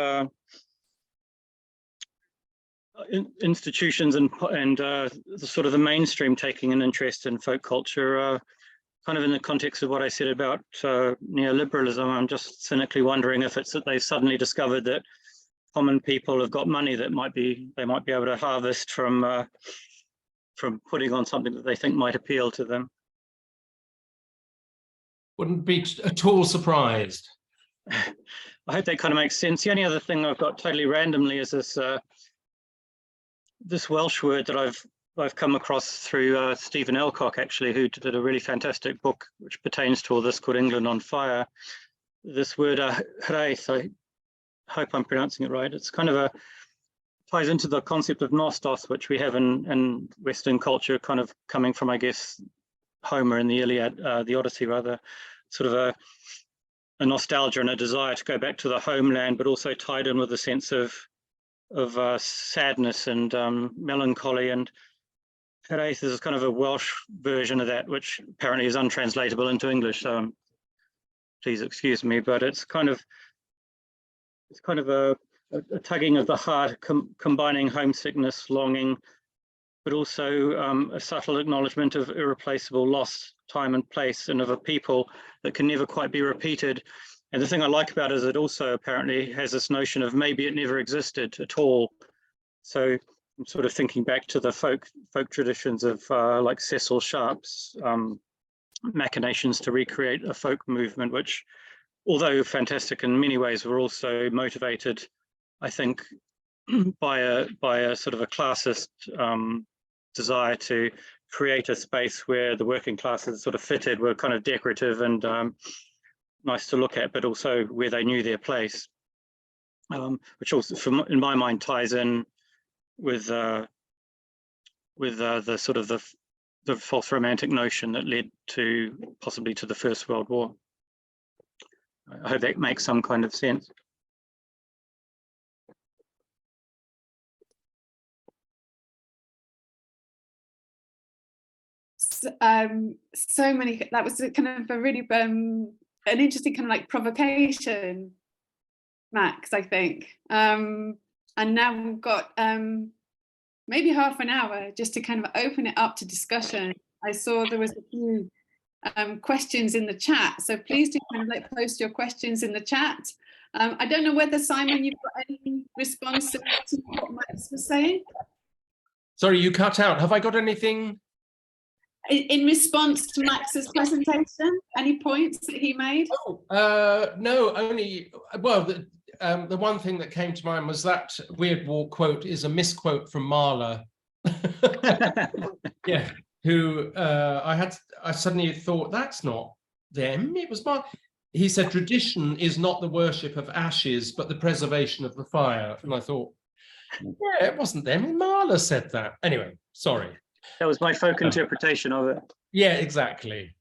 institutions and the sort of the mainstream taking an interest in folk culture, kind of in the context of what I said about neoliberalism. I'm just cynically wondering if it's that they've suddenly discovered that common people have got money that they might be able to harvest from putting on something that they think might appeal to them. Wouldn't be at all surprised. I hope that kind of makes sense. The only other thing I've got totally randomly is this Welsh word that I've come across through Stephen Elcock, actually, who did a really fantastic book which pertains to all this called England on Fire. This word hraith, I hope I'm pronouncing it right. It's kind of ties into the concept of nostos, which we have in Western culture, kind of coming from, I guess, Homer in the Iliad, the Odyssey rather, sort of a nostalgia and a desire to go back to the homeland, but also tied in with a sense of sadness and melancholy. And hraith is kind of a Welsh version of that, which apparently is untranslatable into English. So please excuse me, but it's kind of a tugging of the heart, combining homesickness, longing, but also a subtle acknowledgement of irreplaceable loss, time and place, and of a people that can never quite be repeated. And the thing I like about it is it also apparently has this notion of maybe it never existed at all. So I'm sort of thinking back to the folk traditions of like Cecil Sharp's machinations to recreate a folk movement, which, although fantastic in many ways, were also motivated, I think, by a sort of a classist desire to create a space where the working classes sort of fitted, were kind of decorative and nice to look at, but also where they knew their place, which also, in my mind, ties in with the sort of the false romantic notion that led to possibly to the First World War. I hope that makes some kind of sense. So many, that was kind of a really an interesting kind of like provocation, Max, I think. And now we've got maybe half an hour just to kind of open it up to discussion. I saw there was a few questions in the chat, so please do kind of like post your questions in the chat. I don't know whether, Simon, you've got any response to what Max was saying? Sorry, you cut out. Have I got anything? In response to Max's presentation, any points that he made? Oh, no, only, well, the one thing that came to mind was that Weird War quote is a misquote from Mahler. Yeah, who I suddenly thought, that's not them, it was Mahler. He said, tradition is not the worship of ashes, but the preservation of the fire. And I thought, yeah, it wasn't them, Mahler said that. Anyway, sorry. That was my folk interpretation of it. Yeah, exactly.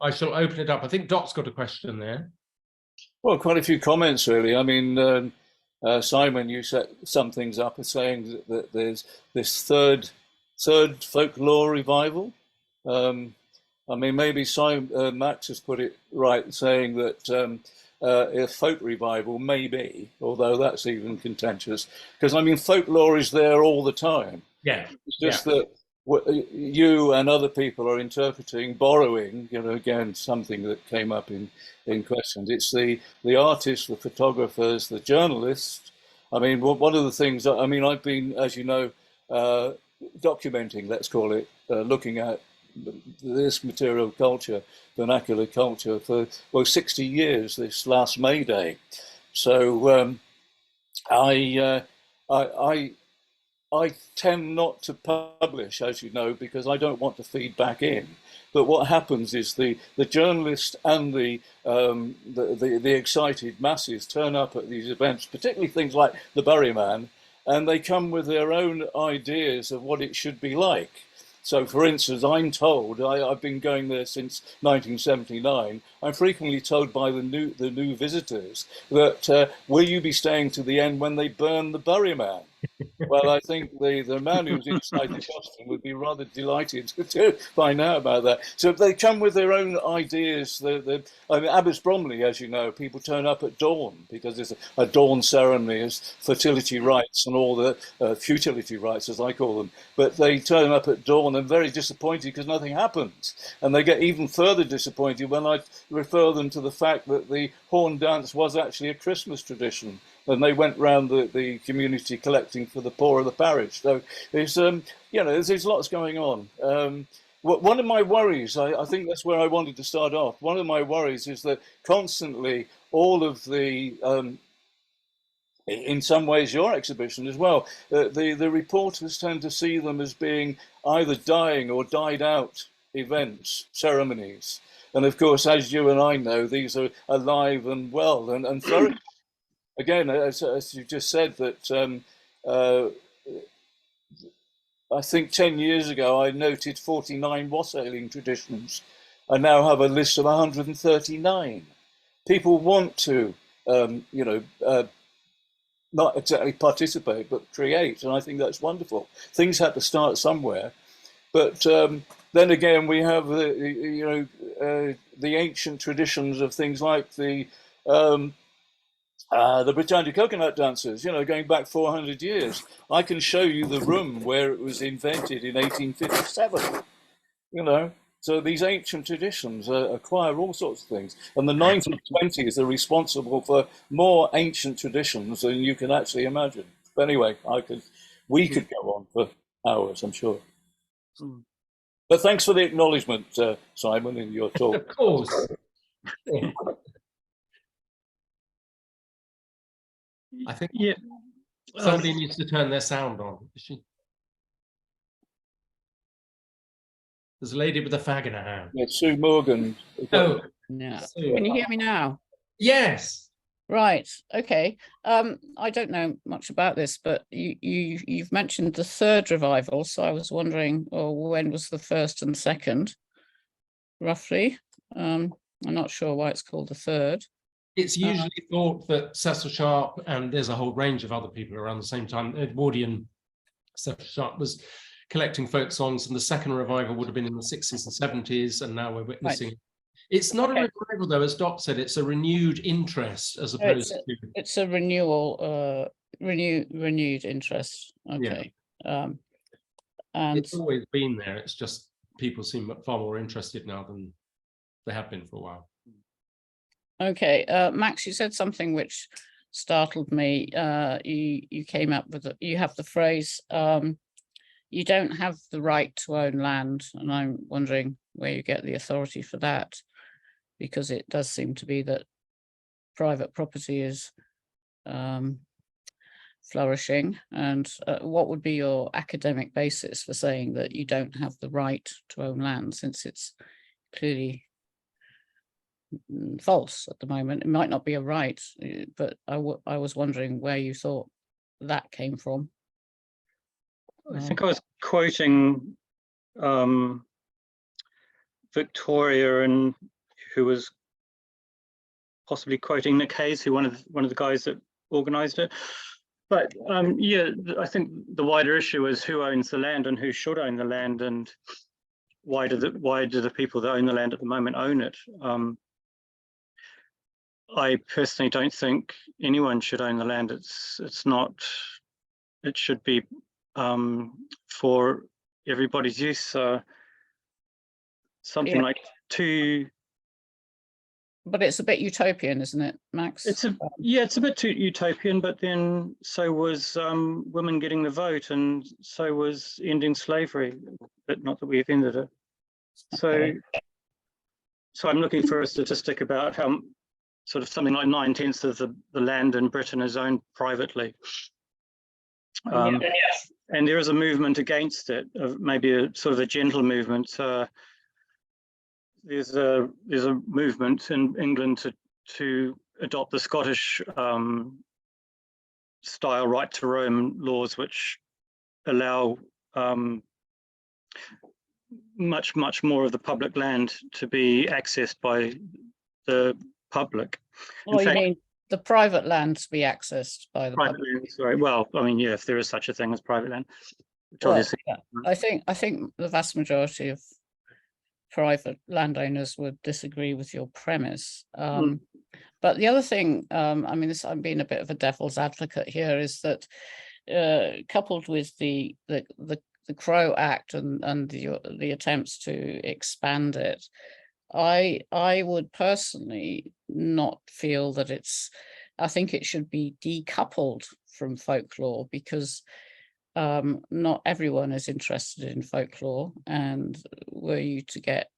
I shall open it up. I think Dot's got a question there. Well, quite a few comments, really. I mean, Simon, you set some things up as saying that there's this third folklore revival. I mean, maybe Max has put it right, saying that a folk revival may be, although that's even contentious, because I mean, folklore is there all the time. Yeah. It's just that what you and other people are interpreting, borrowing, you know, again, something that came up in questions. It's the artists, the photographers, the journalists. I mean, one of the things, I mean, I've been, as you know, documenting, let's call it, looking at this material culture, vernacular culture, for, well, 60 years, this last May Day. So I I tend not to publish, as you know, because I don't want to feed back in. But what happens is the journalist and the excited masses turn up at these events, particularly things like the Buryman, and they come with their own ideas of what it should be like. So, for instance, I'm told, I've been going there since 1979, I'm frequently told by the new visitors that, will you be staying to the end when they burn the Buryman? Well, I think the man who's inside the Costin would be rather delighted to find out about that. So they come with their own ideas. I mean, Abbess Bromley, as you know, people turn up at dawn because there's a dawn ceremony, as fertility rites and all the futility rites, as I call them. But they turn up at dawn and very disappointed because nothing happens. And they get even further disappointed when I refer them to the fact that the horn dance was actually a Christmas tradition. And they went round the community collecting for the poor of the parish. So there's, there's lots going on. One of my worries, I think that's where I wanted to start off. One of my worries is that constantly all of the, in some ways your exhibition as well, the reporters tend to see them as being either dying or died out events, ceremonies. And of course, as you and I know, these are alive and well and flourishing. Again, as you just said, that I think 10 years ago I noted 49 wassailing traditions. I now have a list of 139. People want to, not exactly participate, but create, and I think that's wonderful. Things had to start somewhere, but then again, we have the ancient traditions of things like the Britannia coconut dancers, going back 400 years. I can show you the room where it was invented in 1857, So these ancient traditions acquire all sorts of things. And the 1920s are responsible for more ancient traditions than you can actually imagine. But anyway, we could go on for hours, I'm sure. But thanks for the acknowledgement, Simon, in your talk. Of course. Yeah. I think somebody needs to turn their sound on. There's a lady with a fag in her hand. Yeah, Sue Morgan. Oh, yeah. Sue. Can you hear me now? Yes. Right. Okay. I don't know much about this, but you've mentioned the third revival, so I was wondering, when was the first and second, roughly? I'm not sure why it's called the third. It's usually thought that Cecil Sharp, and there's a whole range of other people around the same time, Edwardian Cecil Sharp was collecting folk songs, and the second revival would have been in the 60s and 70s, and now we're witnessing. Right. It's not a revival, though, as Doc said, it's a renewed interest as opposed to... It's a renewal, renewed interest, okay. Yeah. And it's always been there, it's just people seem far more interested now than they have been for a while. Okay, Max, you said something which startled me. You came up with you have the phrase, you don't have the right to own land, and I'm wondering where you get the authority for that, because it does seem to be that private property is flourishing. And what would be your academic basis for saying that you don't have the right to own land, since it's clearly false at the moment? It might not be a right, but I was wondering where you thought that came from. I think I was quoting Victoria, and who was possibly quoting Nick Hayes, who one of the guys that organized it. But yeah, I think the wider issue is who owns the land and who should own the land, and why do the people that own the land at the moment own it? I personally don't think anyone should own the land. It's not. It should be for everybody's use. Something like two. But it's a bit utopian, isn't it, Max? It's a bit too utopian. But then so was women getting the vote, and so was ending slavery. But not that we've ended it. Okay. So I'm looking for a statistic about how sort of something like 9/10 of the land in Britain is owned privately. And there is a movement against it, maybe a sort of a gentle movement. There's a movement in England to adopt the Scottish style right to roam laws, which allow much more of the public land to be accessed by the public. Oh, you mean the private land to be accessed by the private public? land, sorry. Well, I mean, yeah, if there is such a thing as private land, which Well, obviously, yeah. I think the vast majority of private landowners would disagree with your premise. But the other thing, I mean, I'm being a bit of a devil's advocate here, is that coupled with the Crow Act and the attempts to expand it, I would personally not feel that I think it should be decoupled from folklore, because not everyone is interested in folklore, and were you to get,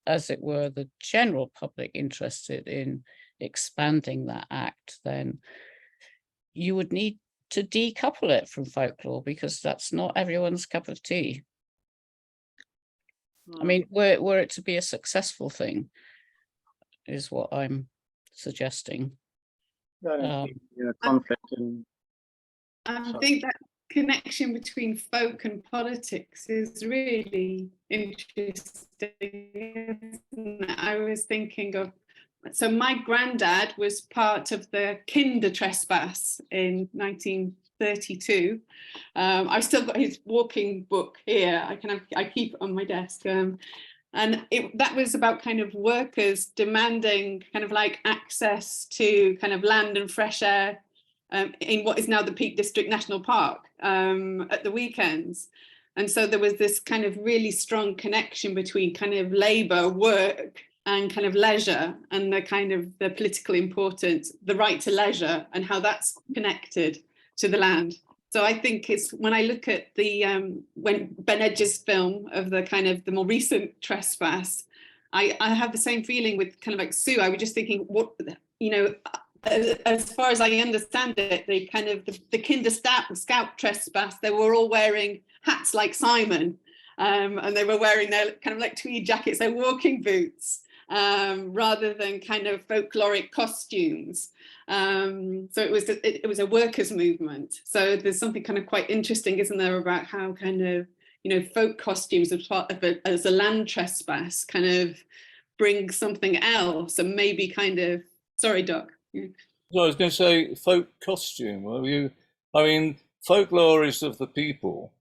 as it were, the general public interested in expanding that act, then you would need to decouple it from folklore, because that's not everyone's cup of tea. I mean, were it to be a successful thing, is what I'm suggesting. conflict and I think that connection between folk and politics is really interesting. I was thinking of, so my granddad was part of the Kinder trespass in 1932. I've still got his walking book here. I keep it on my desk. And that was about kind of workers demanding kind of like access to kind of land and fresh air in what is now the Peak District National Park at the weekends. And so there was this kind of really strong connection between kind of labour, work, and kind of leisure, and the kind of the political importance, the right to leisure, and how that's connected to the land. So I think it's, when I look at the when Ben Edges' film of the kind of the more recent trespass, I have the same feeling with kind of like Sue. I was just thinking, what, you know, as far as I understand it, the kind of the Kinder Scout trespass, they were all wearing hats like Simon, and they were wearing their kind of like tweed jackets, their walking boots, rather than kind of folkloric costumes. So it was a workers' movement. So there's something kind of quite interesting, isn't there, about how kind of, you know, folk costumes as part of as a land trespass kind of bring something else, and maybe kind of, sorry, Doc. So I was going to say folk costume. I mean, folklore is of the people.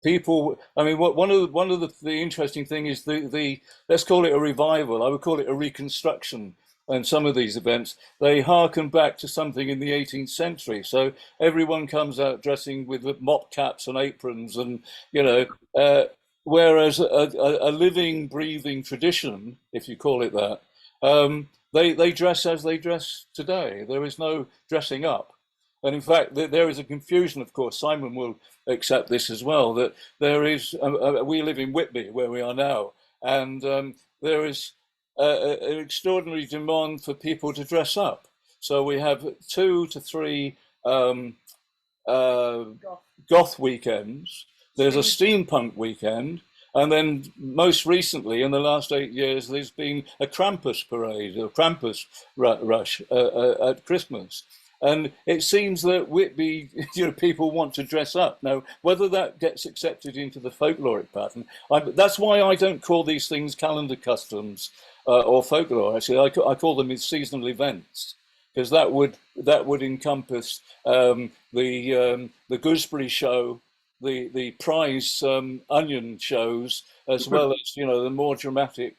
People. I mean, one of the interesting thing is the let's call it a revival. I would call it a reconstruction. And some of these events, they harken back to something in the 18th century. So everyone comes out dressing with mop caps and aprons, and you know, whereas a living, breathing tradition, if you call it that, they dress as they dress today. There is no dressing up. And in fact, there is a confusion, of course, Simon will accept this as well, that there is, we live in Whitby, where we are now, and there is an extraordinary demand for people to dress up. So we have 2 to 3 goth weekends. There's a steampunk weekend. And then most recently, in the last 8 years, there's been a Krampus parade, a Krampus rush at Christmas. And it seems that Whitby, you know, people want to dress up. Now, whether that gets accepted into the folkloric pattern, that's why I don't call these things calendar customs or folklore. Actually, I call them seasonal events, because that would encompass the gooseberry show, the prize onion shows, as well as, you know, the more dramatic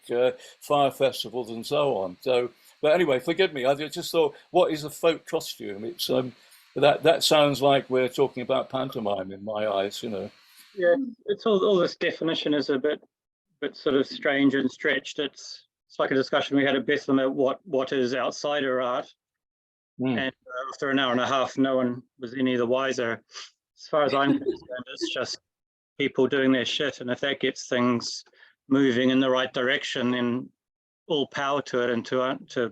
fire festivals and so on. So, but anyway, forgive me. I just thought, what is a folk costume? It's that sounds like we're talking about pantomime in my eyes, you know. Yeah, it's all this definition is a bit sort of strange and stretched. It's like a discussion we had at Bethlem about what is outsider art, and after an hour and a half, no one was any the wiser. As far as I'm concerned, it's just people doing their shit, and if that gets things moving in the right direction, then all power to it, and to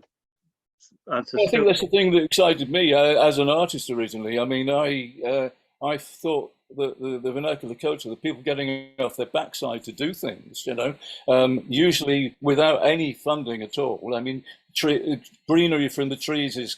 I think that's the thing that excited me as an artist originally. I mean, I thought that the vernacular culture, the people getting off their backside to do things, usually without any funding at all. I mean, greenery from the trees is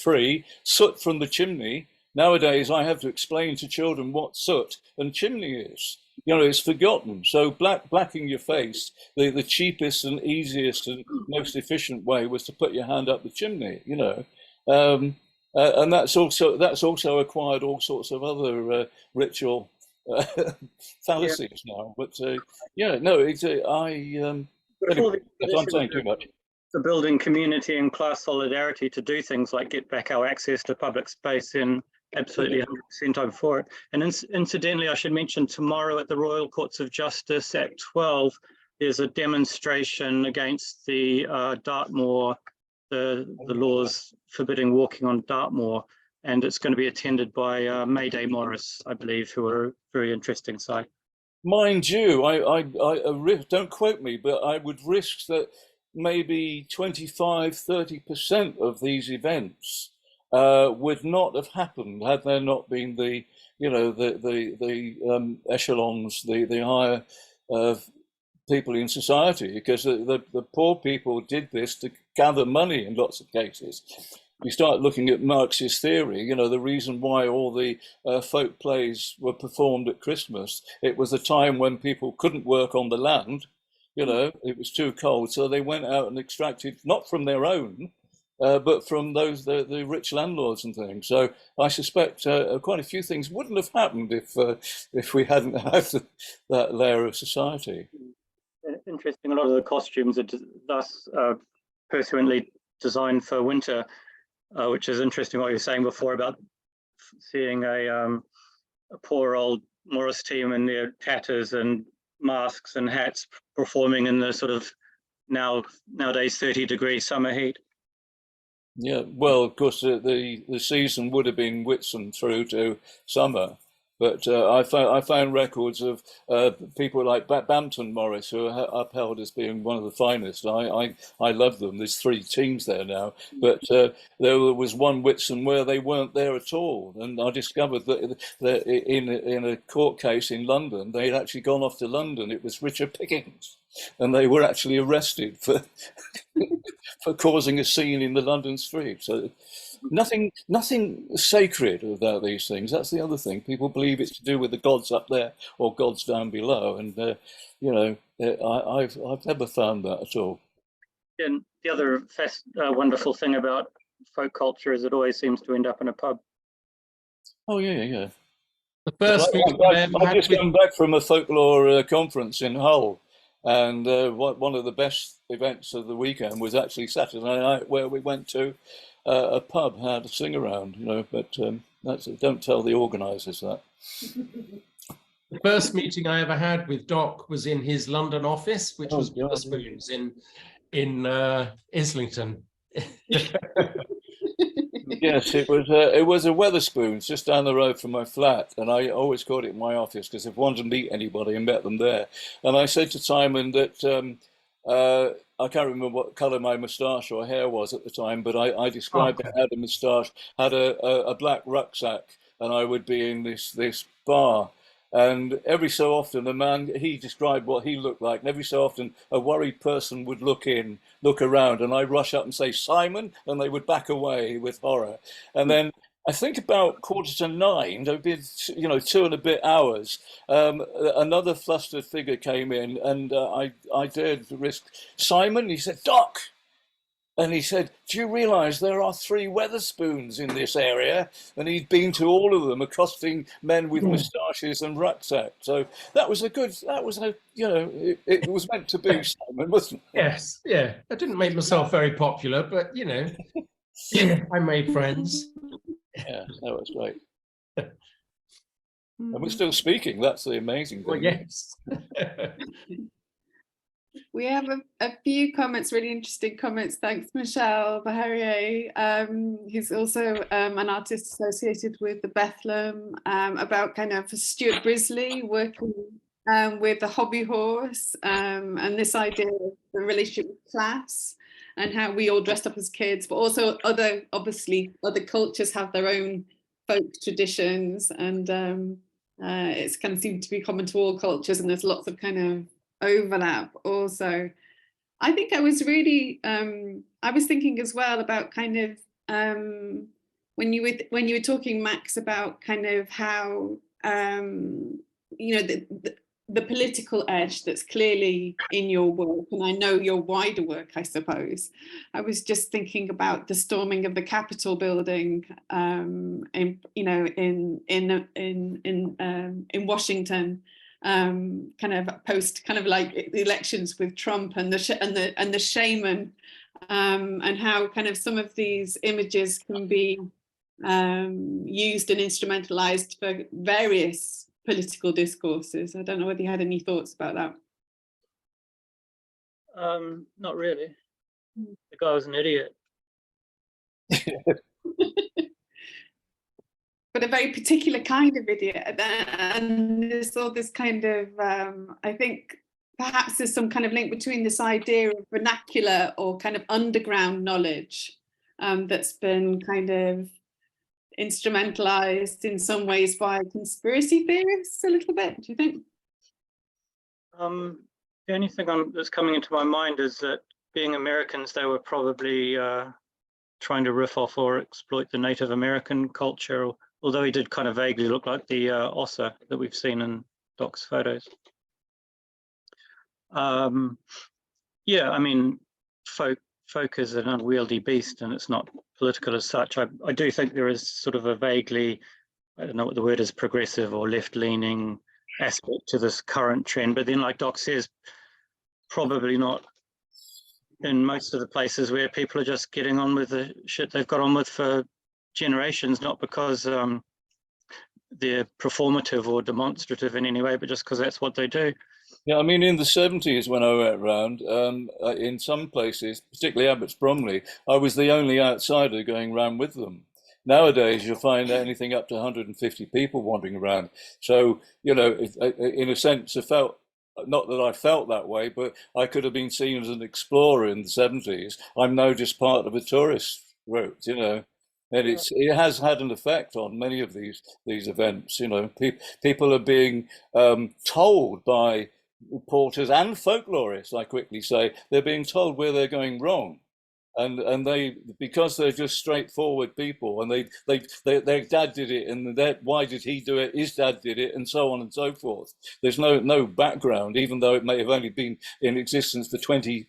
free. Soot from the chimney. Nowadays, I have to explain to children what soot and chimney is. It's forgotten. So blacking your face, the cheapest and easiest and most efficient way was to put your hand up the chimney, and that's also acquired all sorts of other ritual fallacies now. But anyway, I'm saying too much. The building community and class solidarity to do things like get back our access to public space in absolutely 100% I'm for it. And incidentally, I should mention tomorrow at the Royal Courts of Justice at 12, there's a demonstration against the Dartmoor, the laws forbidding walking on Dartmoor, and it's going to be attended by Mayday Morris, I believe, who are a very interesting site. Mind you, I don't quote me, but I would risk that maybe 25–30% of these events would not have happened had there not been the echelons, the higher people in society, because the poor people did this to gather money in lots of cases. You start looking at Marxist theory, the reason why all the folk plays were performed at Christmas, it was a time when people couldn't work on the land, it was too cold, so they went out and extracted, not from their own, but from the rich landlords and things. So I suspect quite a few things wouldn't have happened if we hadn't had that layer of society. Interesting. A lot of the costumes are thus pursuantly designed for winter, which is interesting. What you were saying before about seeing a poor old Morris team in their tatters and masks and hats performing in the sort of nowadays 30-degree summer heat. Yeah, well, of course, the season would have been Whitsun through to summer, but I found records of people like Bampton Morris, who are upheld as being one of the finest. I love them. There's 3 teams there now, but there was one Whitsun where they weren't there at all, and I discovered that in a court case in London, they'd actually gone off to London. It was Richard Pickens, and they were actually arrested for for causing a scene in the London street. So nothing sacred about these things. That's the other thing. People believe it's to do with the gods up there or gods down below, and I've never found that at all. And the other wonderful thing about folk culture is it always seems to end up in a pub. Oh yeah. The first I've just come back from a folklore conference in Hull, and one of the best events of the weekend was actually Saturday night, where we went to a pub, had a sing around, but don't tell the organisers that. The first meeting I ever had with Doc was in his London office, which was Wetherspoons in Islington. Yes, it was a Wetherspoons just down the road from my flat, and I always called it my office because if I wanted to meet anybody, I met them there. And I said to Simon that I can't remember what colour my moustache or hair was at the time, but I described it, had a moustache, had a black rucksack, and I would be in this bar. And every so often, he described what he looked like, and every so often a worried person would look around, and I'd rush up and say, "Simon," and they would back away with horror. And then I think about 8:45, there'd been 2 and a bit hours, another flustered figure came in, and I dared to risk, "Simon," he said, "Doc." And he said, "Do you realise there are 3 Wetherspoons in this area?" And he'd been to all of them, accosting men with moustaches and rucksacks. So it was meant to be, Simon, wasn't it? Yes, yeah. I didn't make myself very popular, but I made friends. Yeah, that was great. And we're still speaking. That's the amazing thing. Well, yes. We have a few comments, really interesting comments. Thanks, Michelle Baharier. He's also an artist associated with the Bethlem, about kind of Stuart Brisley working with the hobby horse, and this idea of the relationship with class. and how we all dressed up as kids, but also obviously other cultures have their own folk traditions, and it's kind of seemed to be common to all cultures, and there's lots of kind of overlap also. I think I was really I was thinking as well about kind of when you were talking, Max, about kind of how you know, the political edge that's clearly in your work, and I know your wider work, I suppose. I was just thinking about the storming of the Capitol building, in Washington, kind of post kind of like the elections with Trump and the shaman, and how kind of some of these images can be used and instrumentalized for various political discourses. I don't know whether you had any thoughts about that. Not really. The guy was an idiot. But a very particular kind of idiot, and there's all this kind of I think perhaps there's some kind of link between this idea of vernacular or kind of underground knowledge that's been kind of instrumentalized in some ways by conspiracy theorists a little bit, do you think? The only thing that's coming into my mind is that being Americans, they were probably trying to riff off or exploit the Native American culture, although he did kind of vaguely look like the ossa that we've seen in Doc's photos. Yeah, I mean, folk is an unwieldy beast, and it's not political as such. I do think there is sort of a vaguely, I don't know what the word is, progressive or left-leaning aspect to this current trend. But then, like Doc says, probably not in most of the places where people are just getting on with the shit they've got on with for generations, not because they're performative or demonstrative in any way, but just because that's what they do. Yeah, I mean, in the 70s when I went round, in some places, particularly Abbots Bromley, I was the only outsider going round with them. Nowadays, you'll find anything up to 150 people wandering around. So, you know, in a sense, I felt, not that I felt that way, but I could have been seen as an explorer in the 70s. I'm now just part of a tourist route, you know. And it has had an effect on many of these events. You know, people are being told by reporters and folklorists, I quickly say, they're being told where they're going wrong. And they, because they're just straightforward people, and their dad did it, and why did he do it? His dad did it, and so on and so forth. There's no background, even though it may have only been in existence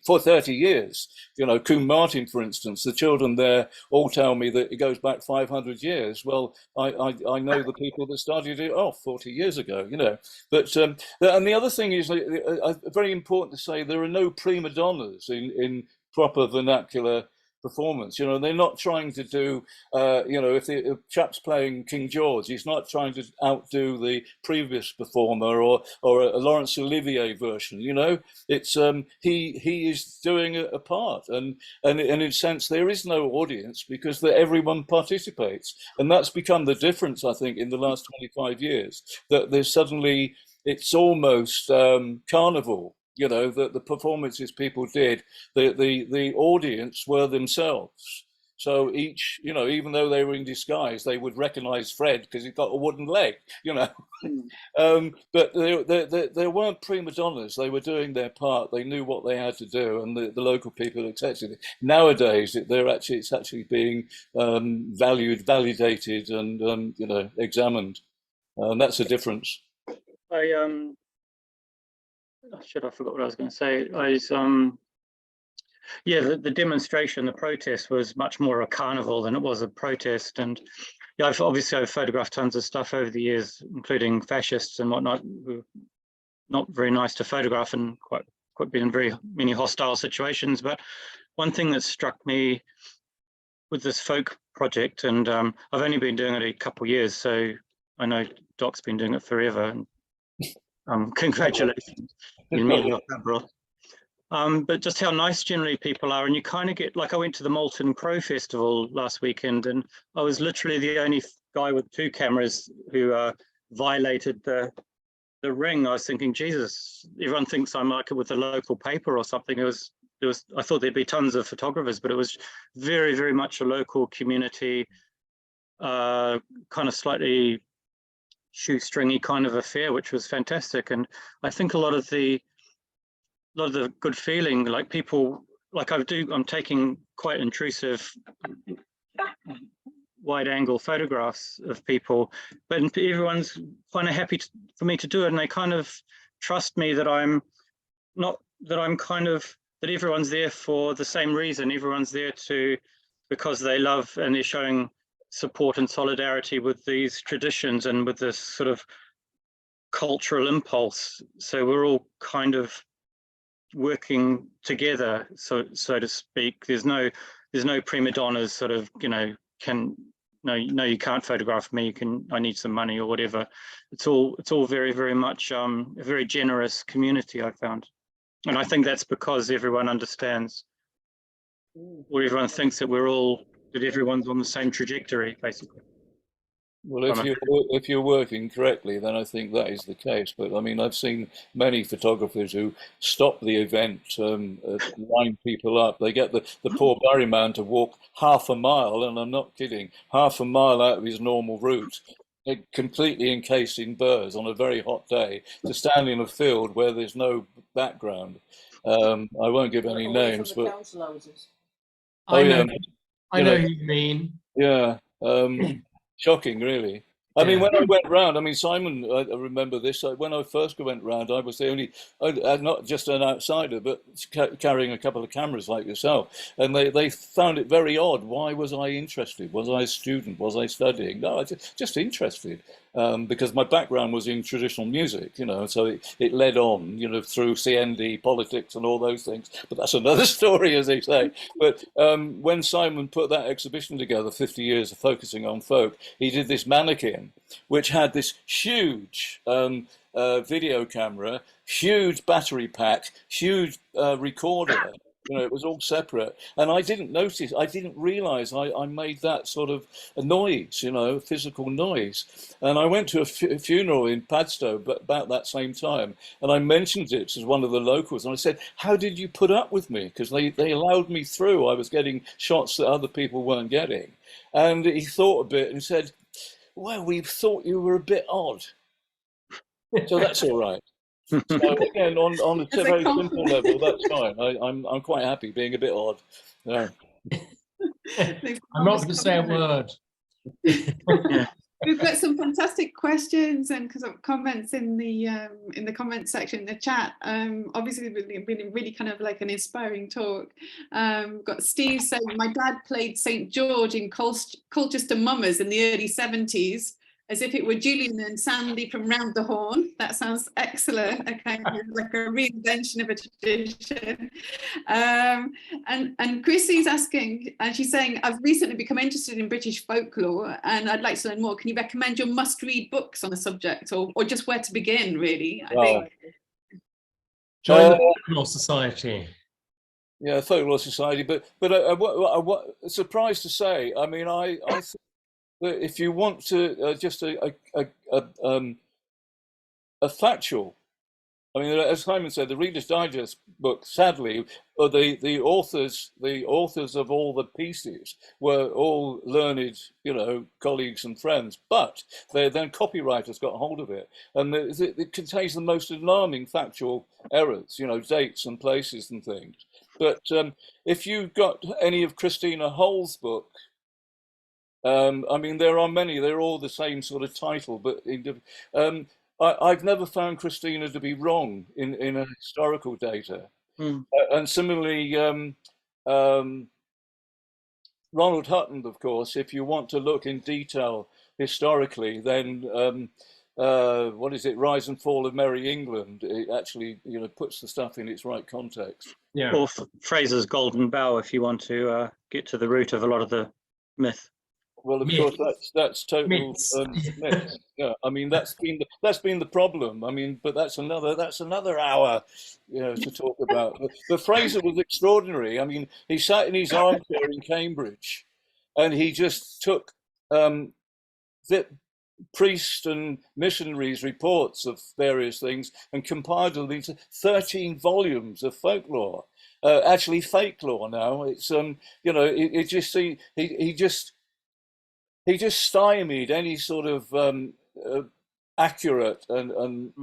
for 30 years. You know, Coombe Martin, for instance, the children there all tell me that it goes back 500 years. Well, I know the people that started it off 40 years ago. You know, but and the other thing is very important to say, there are no prima donnas in proper vernacular performance. You know, they're not trying to do, you know, if the chap's playing King George, he's not trying to outdo the previous performer or a Laurence Olivier version. You know, it's he is doing a part, and in a sense there is no audience because everyone participates, and that's become the difference, I think, in the last 25 years. That there's suddenly, it's almost carnival. You know, the performances people did, the audience were themselves. So each, you know, even though they were in disguise, they would recognize Fred because he's got a wooden leg, you know. But there weren't prima donnas. They were doing their part. They knew what they had to do, and the local people accepted it. Nowadays, it's actually being valued, validated, and you know, examined. And that's a difference. Shit, I forgot what I was going to say. Yeah, the demonstration, the protest was much more a carnival than it was a protest. And yeah, I've photographed tons of stuff over the years, including fascists and whatnot, who not very nice to photograph and quite been in very many hostile situations. But one thing that struck me with this folk project, and I've only been doing it a couple of years, so I know Doc's been doing it forever. And congratulations. But just how nice generally people are, and you kind of get, like, I went to the Molten Crow Festival last weekend, and I was literally the only guy with 2 cameras who violated the ring. I was thinking, Jesus, everyone thinks I'm like with a local paper or something. It was I thought there'd be tons of photographers, but it was very, very much a local community, kind of slightly shoestringy kind of affair, which was fantastic. And I think a lot of the good feeling, like people, like I'm taking quite intrusive wide angle photographs of people, but everyone's kind of happy for me to do it, and they kind of trust me that that everyone's there for the same reason. Everyone's there because they love and they're showing support and solidarity with these traditions and with this sort of cultural impulse. So we're all kind of working together, so to speak. There's no prima donnas sort of, no, you can't photograph me, I need some money or whatever. It's all very, very much a very generous community, I found. And I think that's because everyone understands, or everyone thinks that everyone's on the same trajectory, basically. Well, if you're working correctly, then I think that is the case. But I mean, I've seen many photographers who stop the event, line people up. They get the poor Barryman to walk half a mile, and I'm not kidding, half a mile out of his normal route, completely encased in burrs on a very hot day, to stand in a field where there's no background. I won't give any names, but I know, yeah, I know who you mean. yeah. Shocking, really. I mean, when I went round, I mean, Simon, I remember this. When I first went round, I was the only, not just an outsider, but carrying a couple of cameras like yourself. And they found it very odd. Why was I interested? Was I a student? Was I studying? No, I just interested. Because my background was in traditional music, so it led on, through CND, politics and all those things. But that's another story, as they say. But when Simon put that exhibition together, 50 years of focusing on folk, he did this mannequin, which had this huge video camera, huge battery pack, huge recorder. It was all separate. And I didn't notice, I didn't realize I made that sort of a noise, physical noise. And I went to a funeral in Padstow about that same time. And I mentioned it to one of the locals. And I said, how did you put up with me? Because they allowed me through. I was getting shots that other people weren't getting. And he thought a bit and said, well, we thought you were a bit odd. So that's all right. So again, on a very simple level, that's fine. I'm quite happy being a bit odd. Yeah. I'm not going to say a word. We've got some fantastic questions and comments in the comments section in the chat. Obviously, really kind of like an inspiring talk. Got Steve saying, my dad played St. George in Colchester Mummers in the early 70s, as if it were Julian and Sandy from Round the Horn. That sounds excellent. Okay, like a reinvention of a tradition. And Chrissy's asking, and she's saying, I've recently become interested in British folklore and I'd like to learn more. Can you recommend your must-read books on the subject, or just where to begin, really? I think. Join the Folklore Society. Yeah, Folklore Society. But what surprised to say, I mean, I think that if you want to just a factual, I mean, as Simon said, the Reader's Digest book, sadly, the authors of all the pieces were all learned, colleagues and friends, but then copywriters got hold of it, and it contains the most alarming factual errors, dates and places and things. But if you've got any of Christina Hull's book, I mean, there are many. They're all the same sort of title, but I've never found Christina to be wrong in her historical data. And similarly, Ronald Hutton, of course, if you want to look in detail historically, then what is it, Rise and Fall of Merry England? It actually, puts the stuff in its right context. Yeah. Or Fraser's Golden Bough, if you want to get to the root of a lot of the myth. Well, of course, that's total myth. Yeah, I mean, that's been the problem. I mean, but that's another hour, to talk about. But Fraser was extraordinary. I mean, he sat in his armchair in Cambridge, and he just took the priests and missionaries' reports of various things and compiled them into 13 volumes of folklore. actually folklore now. It's you know, it just he just stymied any sort of accurate and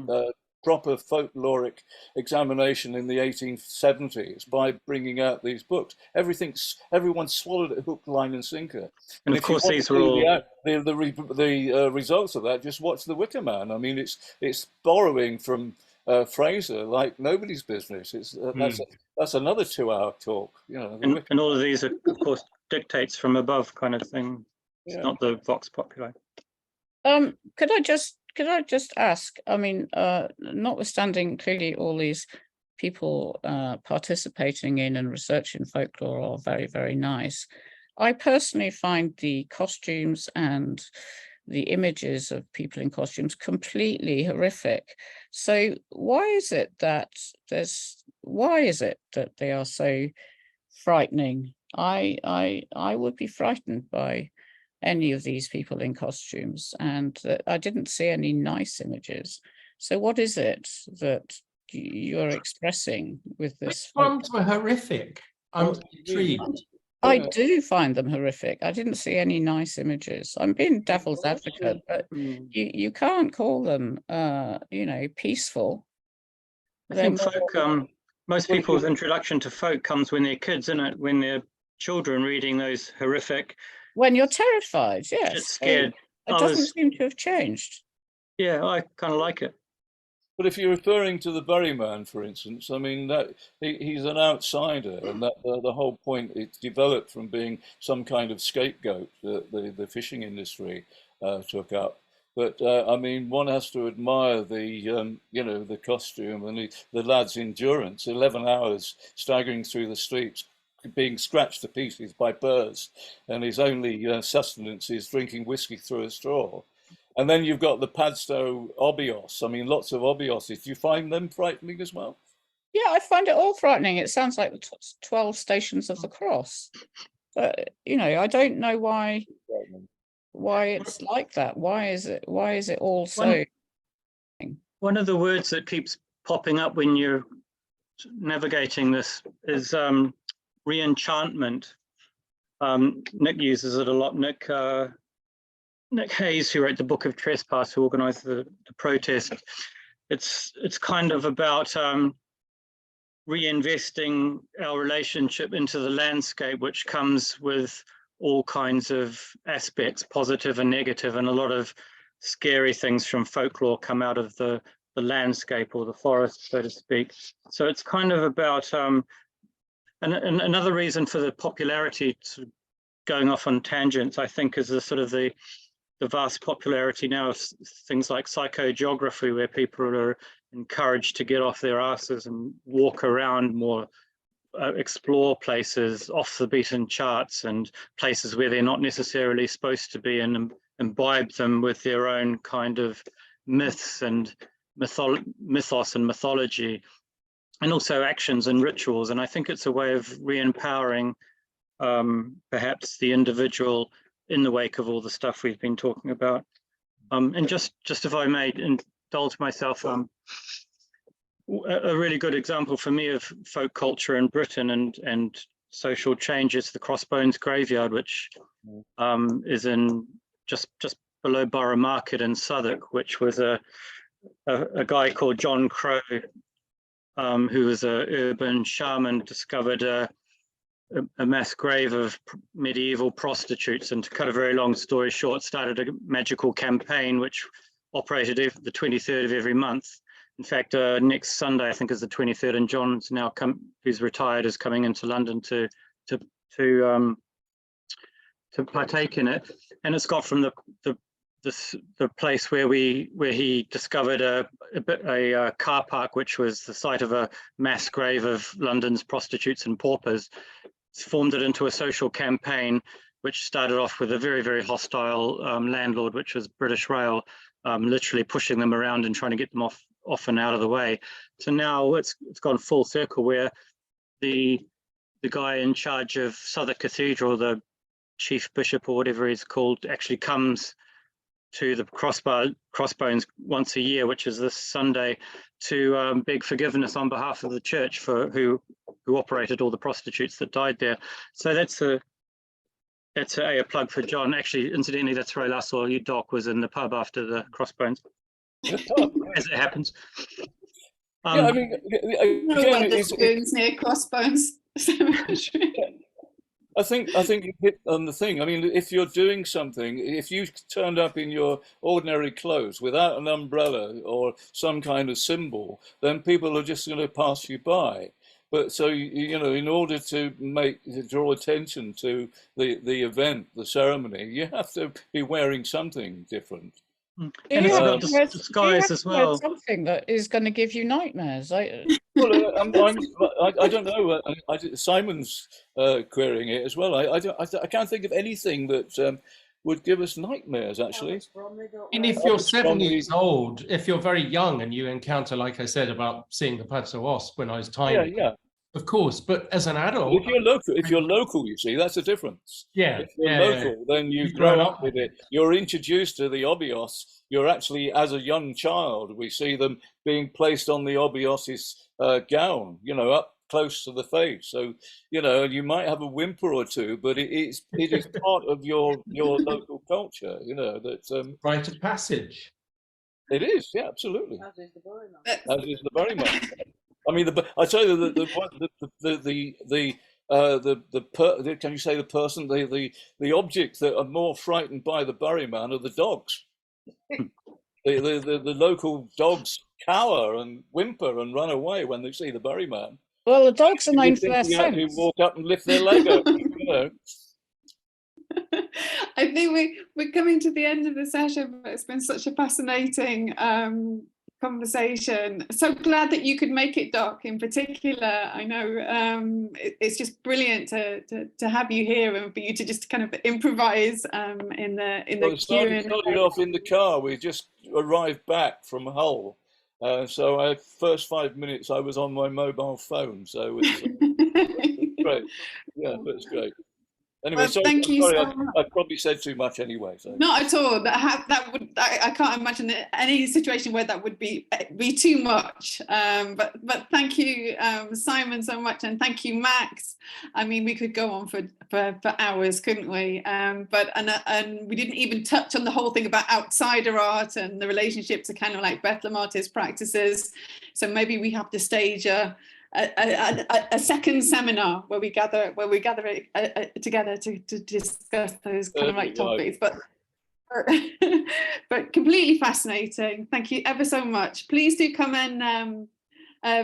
proper folkloric examination in the 1870s by bringing out these books. Everyone swallowed it hook, line, and sinker. And of course, these were all the results of that. Just watch The Wicker Man. I mean, it's borrowing from Fraser like nobody's business. It's that's another 2-hour talk. You know, and all of these are, of course, dictates from above kind of thing. It's not the vox populi. Could I just ask, I mean, notwithstanding clearly all these people participating in and researching folklore are very, very nice. I personally find the costumes and the images of people in costumes completely horrific. So why is it that they are so frightening? I would be frightened by any of these people in costumes, and I didn't see any nice images. So what is it that you're expressing with this? Which ones were horrific? I'm intrigued. I do find them horrific. I didn't see any nice images. I'm being devil's advocate, but you can't call them you know, peaceful. I think folk, most people's introduction to folk comes when they're kids, isn't it? When they're children reading those horrific. When you're terrified, yes. Scared. It doesn't seem to have changed. Yeah, I kind of like it. But if you're referring to the Berryman, for instance, I mean, that he's an outsider, and that the whole point, it's developed from being some kind of scapegoat that the fishing industry took up. But I mean, one has to admire the you know, the costume and the lad's endurance. 11 hours staggering through the streets, being scratched to pieces by birds, and his only sustenance is drinking whiskey through a straw. And then you've got the Padstow obios. I mean, lots of obioses. Do you find them frightening as well? Yeah, I find it all frightening. It sounds like the 12 Stations of the Cross. But, you know, I don't know why it's like that. Why is it all so? One of the words that keeps popping up when you're navigating this is re-enchantment. Nick uses it a lot. Nick Hayes, who wrote the Book of Trespass, who organised the protest. It's kind of about reinvesting our relationship into the landscape, which comes with all kinds of aspects, positive and negative, and a lot of scary things from folklore come out of the landscape or the forest, so to speak. So it's kind of about, and another reason for the popularity, sort of going off on tangents, I think, is the sort of the vast popularity now of things like psychogeography, where people are encouraged to get off their asses and walk around more, explore places off the beaten charts and places where they're not necessarily supposed to be, and imbibe them with their own kind of myths and mythos and mythology, and also actions and rituals. And I think it's a way of re-empowering perhaps the individual in the wake of all the stuff we've been talking about. And just if I may indulge myself, a really good example for me of folk culture in Britain and social change is the Crossbones Graveyard, which is in just below Borough Market in Southwark, which was a guy called John Crow, who was an urban shaman, discovered a mass grave of medieval prostitutes, and to cut a very long story short, started a magical campaign which operated the 23rd of every month. In fact, next Sunday, I think, is the 23rd, and John's now who's retired, is coming into London to partake in it. And it's got from the place where he discovered a car park, which was the site of a mass grave of London's prostitutes and paupers. It's formed it into a social campaign, which started off with a very, very hostile landlord, which was British Rail, literally pushing them around and trying to get them off and out of the way. So now it's gone full circle, where the guy in charge of Southwark Cathedral, the chief bishop or whatever he's called, actually comes to the Crossbones once a year, which is this Sunday, to beg forgiveness on behalf of the church for who operated all the prostitutes that died there. So that's a plug for John. Actually, incidentally, that's where I last saw you, Doc, was in the pub after the Crossbones, as it happens. Yeah, I mean, again, it's near Crossbones Cemetery. I think you hit on the thing. I mean, if you're doing something, if you turned up in your ordinary clothes without an umbrella or some kind of symbol, then people are just going to pass you by. But so, you know, in order to draw attention to the event, the ceremony, you have to be wearing something different. And it's about disguise as well. Something that is going to give you nightmares. Well, I don't know. Simon's querying it as well. I can't think of anything that would give us nightmares, actually. And if you're 7 years old, if you're very young and you encounter, like I said, about seeing the Padsa wasp when I was tiny, yeah. Of course, but as an adult, if you're local, you see, that's the difference. Yeah, if you're local, then you grow up with it. You're introduced to the obios. You're actually, as a young child, we see them being placed on the obios's gown, you know, up close to the face. So, you know, you might have a whimper or two, but it is part of your local culture, you know, that rite of passage. It is, yeah, absolutely. As is the Berryman. I mean, I tell you can you say the person, the object that are more frightened by the Berryman are the dogs. the local dogs cower and whimper and run away when they see the Berryman. Well, the dogs are known for their scent. Who walk up and lift their leg up, you know. I think we're coming to the end of the session, but it's been such a fascinating conversation. So glad that you could make it, Doc, in particular. I know it's just brilliant to have you here and for you to just kind of improvise in the Q&A. Started off in the car. We just arrived back from Hull. So first 5 minutes I was on my mobile phone. So it's great. Yeah, but it's great. Anyway, well, thank you so much. I probably said too much anyway. So. Not at all. I can't imagine any situation where that would be too much. But thank you, Simon, so much, and thank you, Max. I mean, we could go on for hours, couldn't we? And we didn't even touch on the whole thing about outsider art and the relationship to kind of like Bethlem artist practices. So maybe we have to stage a second seminar where we gather together to discuss those kind of like topics, but completely fascinating. Thank you ever so much. Please do come and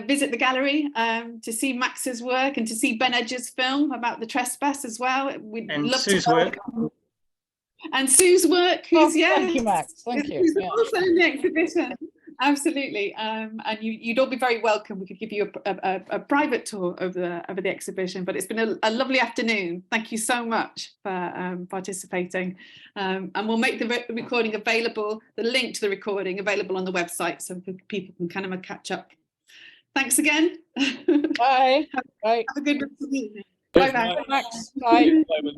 visit the gallery to see Max's work and to see Ben Edger's film about the trespass as well. We'd love Sue's to work. And Sue's work, who's thank you, Max. Thank you. Who's also in the exhibition. Absolutely, and you'd all be very welcome. We could give you a private tour of the exhibition, but it's been a lovely afternoon. Thank you so much for participating, and we'll make the recording available, the link to the recording available on the website so people can kind of catch up. Thanks again. Bye. Have a good evening. Bye. Max. Bye.